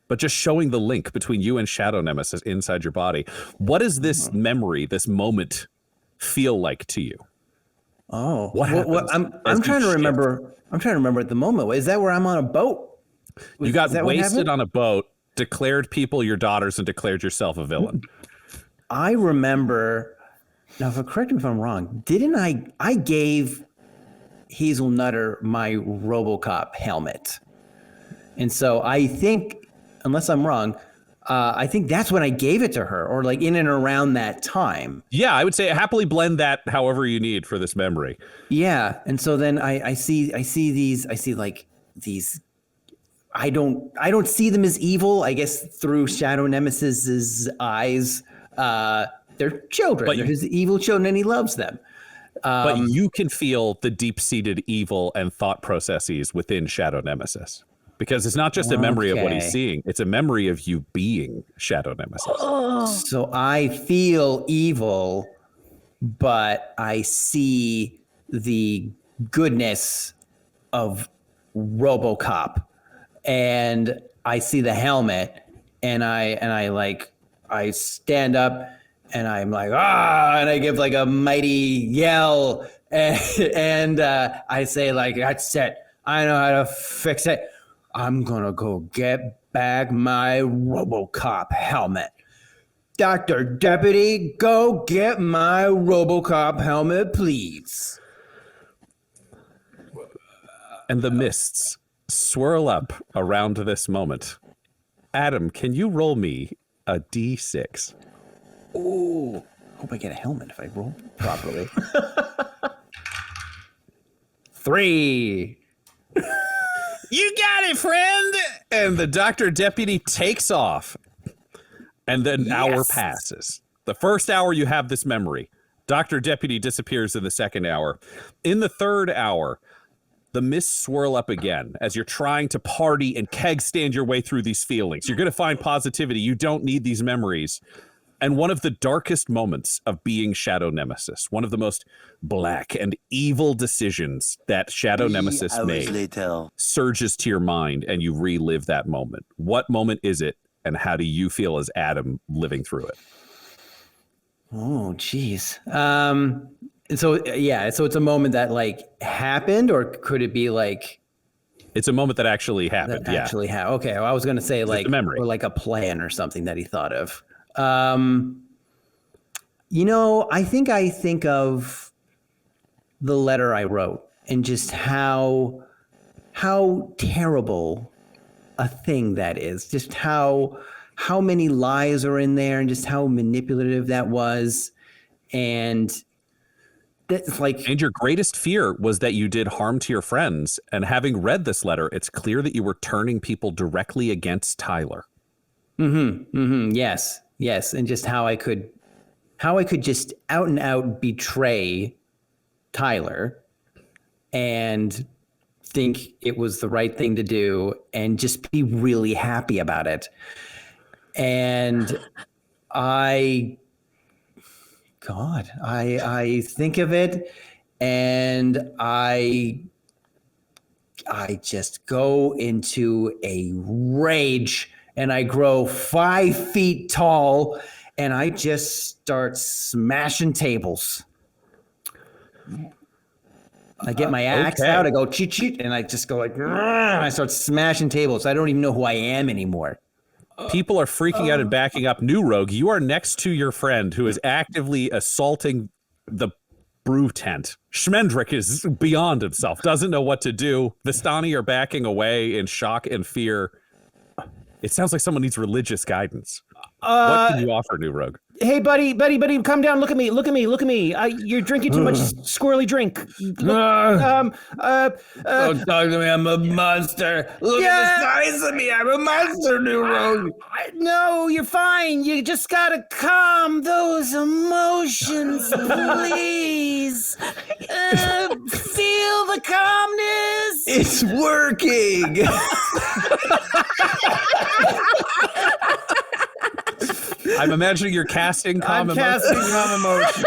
but just showing the link between you and Shadow Nemesis inside your body. What does this memory, this moment, feel like to you? Oh, what happens? I'm trying to remember. I'm trying to remember at the moment. Is that where I'm on a boat? You got wasted on a boat, declared people your daughters, and declared yourself a villain. I remember. Now, correct me if I'm wrong. Didn't I gave Hazel Nutter my RoboCop helmet, and so I think, unless I'm wrong, I think that's when I gave it to her, or like in and around that time. Yeah, I would say happily blend that however you need for this memory. Yeah, and so then I see these. I don't see them as evil. I guess through Shadow Nemesis's eyes, they're children. They're his evil children, and he loves them. But you can feel the deep-seated evil and thought processes within Shadow Nemesis. Because it's not just a memory of what he's seeing. It's a memory of you being Shadow Nemesis. So I feel evil, but I see the goodness of RoboCop. And I see the helmet, and I stand up, and I'm like, and I give like a mighty yell, And I say, like, that's it. I know how to fix it. I'm going to go get back my RoboCop helmet. Dr. Deputy, go get my RoboCop helmet, please. And the mists swirl up around this moment. Adam, can you roll me a d6? Ooh, hope I get a helmet if I roll properly. 3. You got it, friend! And the Dr. Deputy takes off. And then an hour passes. The first hour you have this memory. Dr. Deputy disappears in the second hour. In the third hour, the mists swirl up again as you're trying to party and keg stand your way through these feelings. You're going to find positivity. You don't need these memories. And one of the darkest moments of being Shadow Nemesis, one of the most black and evil decisions that Shadow Nemesis made, surges to your mind and you relive that moment. What moment is it, and how do you feel as Adam living through it? Oh, geez. So it's a moment that like happened, or could it be like? It's a moment that actually happened. Actually happened. Okay, well, I was going to say like memory, or like a plan or something that he thought of. I think of the letter I wrote and just how terrible a thing that is. Just how many lies are in there, and just how manipulative that was, and that's like. And your greatest fear was that you did harm to your friends. And having read this letter, it's clear that you were turning people directly against Tyler. Yes. And just how I could just out and out betray Tyler and think it was the right thing to do and just be really happy about it. And I think of it and I just go into a rage. And I grow 5 feet tall, and I just start smashing tables. I get my axe out, I go cheat, and I just go like, and I start smashing tables. I don't even know who I am anymore. People are freaking out and backing up. New Rogue, you are next to your friend who is actively assaulting the brew tent. Schmendrick is beyond himself, doesn't know what to do. Vistani are backing away in shock and fear. It sounds like someone needs religious guidance. What can you offer, New Rogue? Hey, buddy, calm down. Look at me. You're drinking too much squirrely drink. Don't talk to me. I'm a monster. Look at the size of me. I'm a monster, New Rogue. No, you're fine. You just gotta calm those emotions, please. Feel the calmness. It's working. I'm imagining you're casting calm emotions. Casting calm emotions.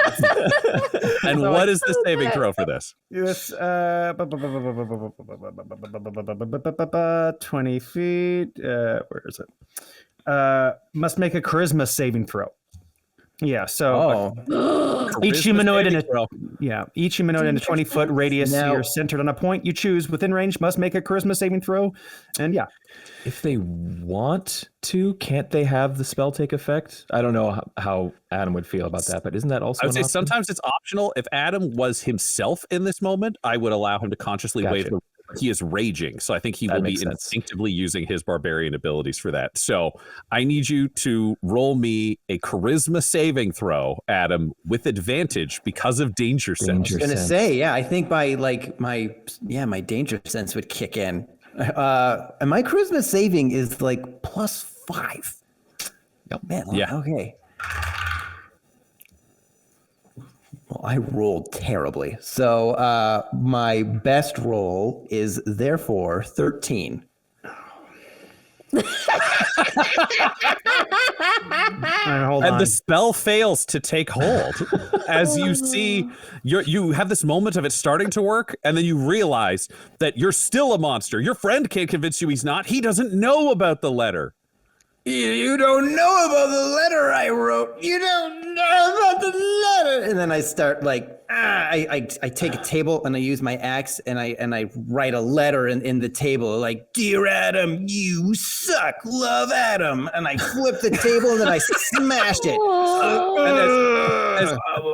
And what is the saving throw for this? Yes, 20 feet. Where is it? Must make a charisma saving throw. Yeah, so each humanoid in a 20-foot radius you're centered on a point you choose within range must make a charisma saving throw. And if they want to, can't they have the spell take effect? I don't know how Adam would feel about that, but isn't that also I would say sometimes it's optional. If Adam was himself in this moment, I would allow him to consciously waive the. He is raging, so I think he will be instinctively using his barbarian abilities for that. So I need you to roll me a charisma saving throw, Adam, with advantage because of danger sense. I was gonna say, I think by like my danger sense would kick in. And my charisma saving is like +5. Yep. Man, okay. Well, I rolled terribly. So my best roll is therefore 13. And the spell fails to take hold. As you see, you have this moment of it starting to work, and then you realize that you're still a monster. Your friend can't convince you he's not. He doesn't know about the letter. You don't know about the letter I wrote. You don't know about the letter. And then I start like, I take a table and I use my axe and I write a letter in the table like, "Dear Adam, you suck. Love Adam." And I flip the table and then I smash it.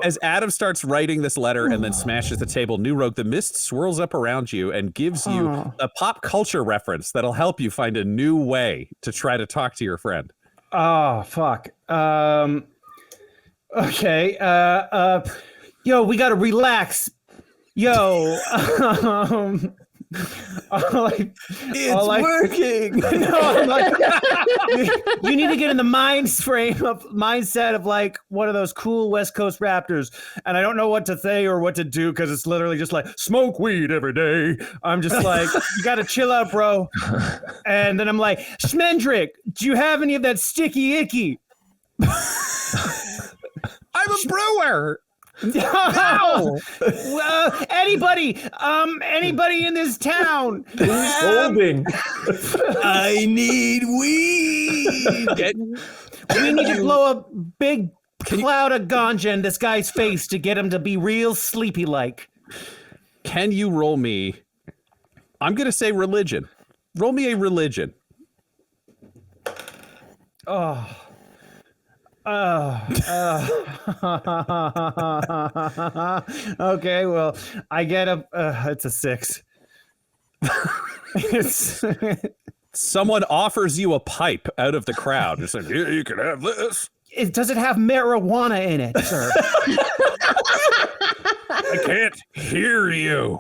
As Adam starts writing this letter and then smashes the table, New Rogue, the mist swirls up around you and gives you a pop culture reference that'll help you find a new way to try to talk to your friend. Oh, fuck. Okay. Yo, we gotta relax. Yo. It's working. No, I'm like, you need to get in the mindset of like one of those cool West Coast Raptors. And I don't know what to say or what to do because it's literally just like smoke weed every day. I'm just like, you got to chill out, bro. And then I'm like, Schmendrick, do you have any of that sticky icky? I'm a brewer. No. Anybody in this town? Who's holding? I need weed. We need to blow a big cloud of ganja in this guy's face to get him to be real sleepy like. Can you roll me? I'm going to say religion. Roll me a religion. Okay, well, I get it's a 6. Someone offers you a pipe out of the crowd. It's like, here, you can have this. Does it have marijuana in it, sir? I can't hear you.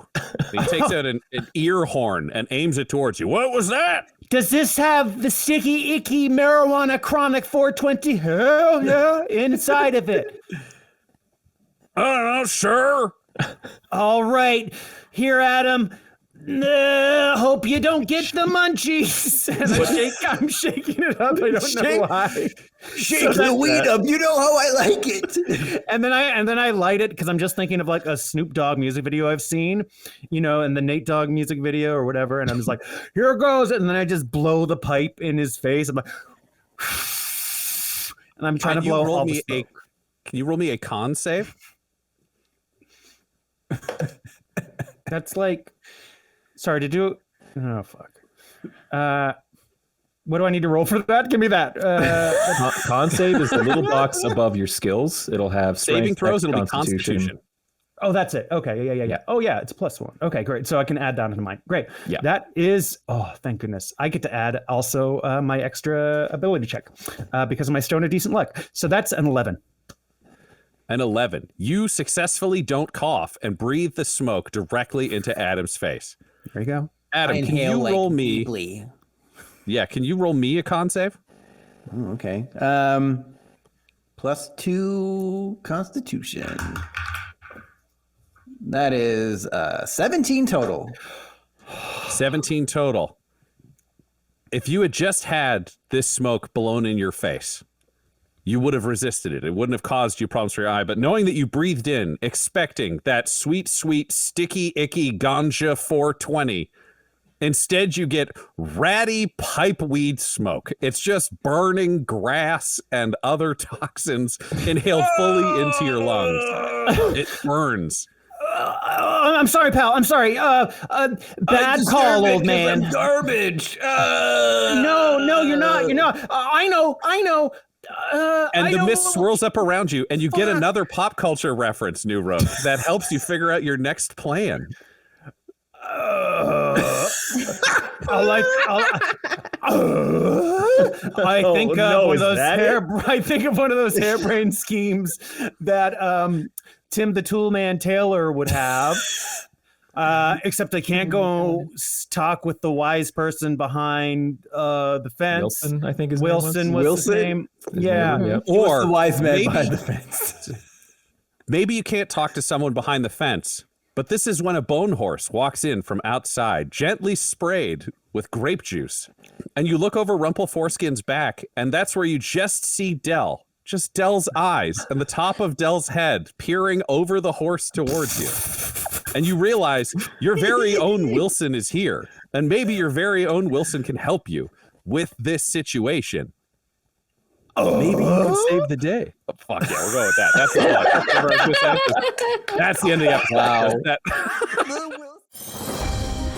He takes out an ear horn and aims it towards you. What was that? Does this have the sticky, icky marijuana chronic 420? Hell yeah, inside of it. I don't know, sure. All right, here, Adam. Hope you don't get the munchies. And I'm shaking it up. I don't know why. Shake the weed up. You know how I like it. And then I light it because I'm just thinking of like a Snoop Dogg music video I've seen, and the Nate Dogg music video or whatever. And I'm just like, here it goes. And then I just blow the pipe in his face. I'm like, and I'm trying to blow all the smoke. Can you roll me a con save? That's like, sorry to do. Oh fuck. What do I need to roll for that? Give me that. Con save is the little box above your skills. It'll have saving strength, throws. It'll be constitution. Constitution. Oh, that's it. Okay. Yeah. Oh, yeah. It's +1. Okay, great. So I can add that into mine. Great. Yeah. That is. Oh, thank goodness. I get to add also my extra ability check because of my stone of decent luck. So that's an 11. An 11. You successfully don't cough and breathe the smoke directly into Adam's face. There you go. Adam, can you roll me? Deeply. Yeah, can you roll me a con save? Oh, okay. +2 Constitution. That is 17 total. 17 total. If you had just had this smoke blown in your face, you would have resisted it. It wouldn't have caused you problems for your eye. But knowing that you breathed in, expecting that sweet, sweet, sticky, icky ganja 420, instead you get ratty pipe weed smoke. It's just burning grass and other toxins inhaled fully into your lungs. It burns. I'm sorry, pal. I'm sorry. Bad call, old man. I'm garbage. No, you're not. You're not. I know. And the mist swirls up around you, and you get another pop culture reference, New Rogue, that helps you figure out your next plan. I think of one of those harebrained schemes that Tim the Toolman Taylor would have. Except I can't go talk with the wise person behind the fence. Wilson, I think his name was his name. Yeah. Or the wise man behind the fence. Maybe you can't talk to someone behind the fence, but this is when a bone horse walks in from outside, gently sprayed with grape juice. And you look over Rumple Foreskin's back, and that's where you just see Dell. Just Dell's eyes and the top of Dell's head peering over the horse towards you. And you realize your very own Wilson is here. And maybe your very own Wilson can help you with this situation. Maybe you can save the day. Oh, fuck yeah, we'll go with that. That's the That's the end of the episode. Wow.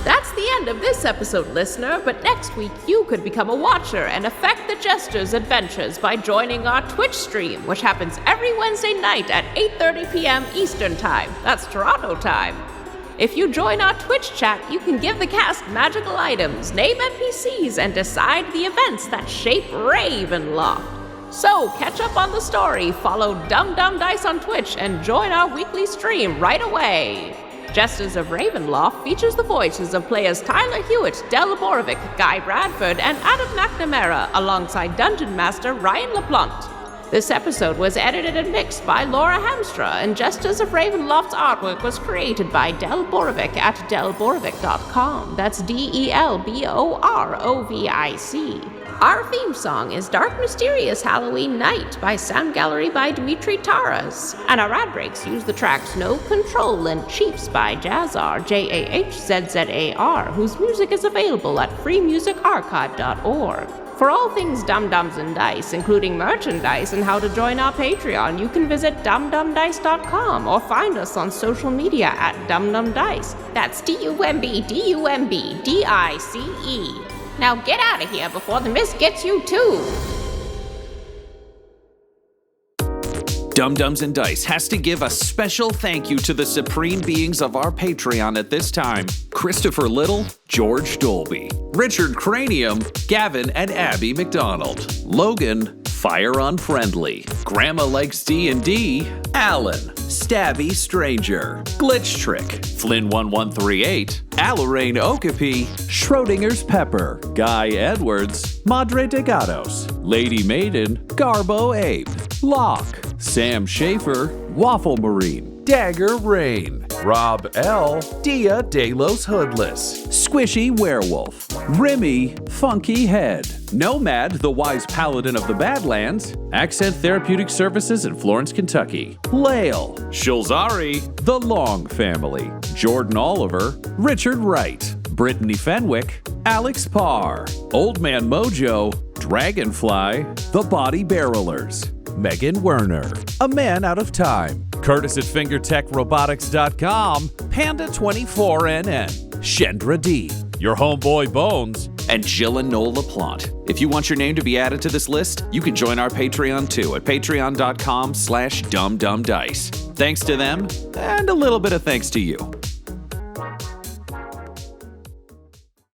That's the end of this episode, listener, but next week you could become a watcher and affect the Jesters' adventures by joining our Twitch stream, which happens every Wednesday night at 8:30 p.m. Eastern Time. That's Toronto time. If you join our Twitch chat, you can give the cast magical items, name NPCs, and decide the events that shape Ravenloft. So, catch up on the story, follow Dum Dum Dice on Twitch, and join our weekly stream right away. Jesters of Ravenloft features the voices of players Tyler Hewitt, Borovic, Guy Bradford, and Adam McNamara, alongside Dungeon Master Ryan LaPlante. This episode was edited and mixed by Laura Hamstra, and Jesters of Ravenloft's artwork was created by Borovic at delborovic.com. That's DELBOROVIC. Our theme song is Dark Mysterious Halloween Night by Sound Gallery by Dmitry Taras, and our ad breaks use the tracks No Control and Chiefs by Jazzar, JAHZZAR, whose music is available at freemusicarchive.org. For all things Dum-Dums and Dice, including merchandise and how to join our Patreon, you can visit dumdumdice.com or find us on social media at dumdumdice. That's DUMBDUMBDICE. Now get out of here before the mist gets you too! Dum-Dums and Dice has to give a special thank you to the supreme beings of our Patreon at this time: Christopher Little, George Dolby, Richard Cranium, Gavin and Abby McDonald, Logan, Fire Unfriendly, Grandma Likes D&D, Alan, Stabby Stranger, Glitch Trick, Flynn1138, Alarain Okapi, Schrodinger's Pepper, Guy Edwards, Madre de Gatos, Lady Maiden, Garbo Ape, Locke, Sam Schaefer, Waffle Marine, Dagger Rain, Rob L, Dia De Los Hoodless, Squishy Werewolf, Remy Funky Head, Nomad, the Wise Paladin of the Badlands, Accent Therapeutic Services in Florence, Kentucky, Lael, Shulzari, The Long Family, Jordan Oliver, Richard Wright, Brittany Fenwick, Alex Parr, Old Man Mojo, Dragonfly, The Body Barrelers, Megan Werner, A Man Out of Time, Curtis at FingerTechRobotics.com, Panda24NN, Shendra D, Your Homeboy Bones, and Jill and Noel LaPlante. If you want your name to be added to this list, you can join our Patreon too at patreon.com/dumdumdice. Thanks to them, and a little bit of thanks to you.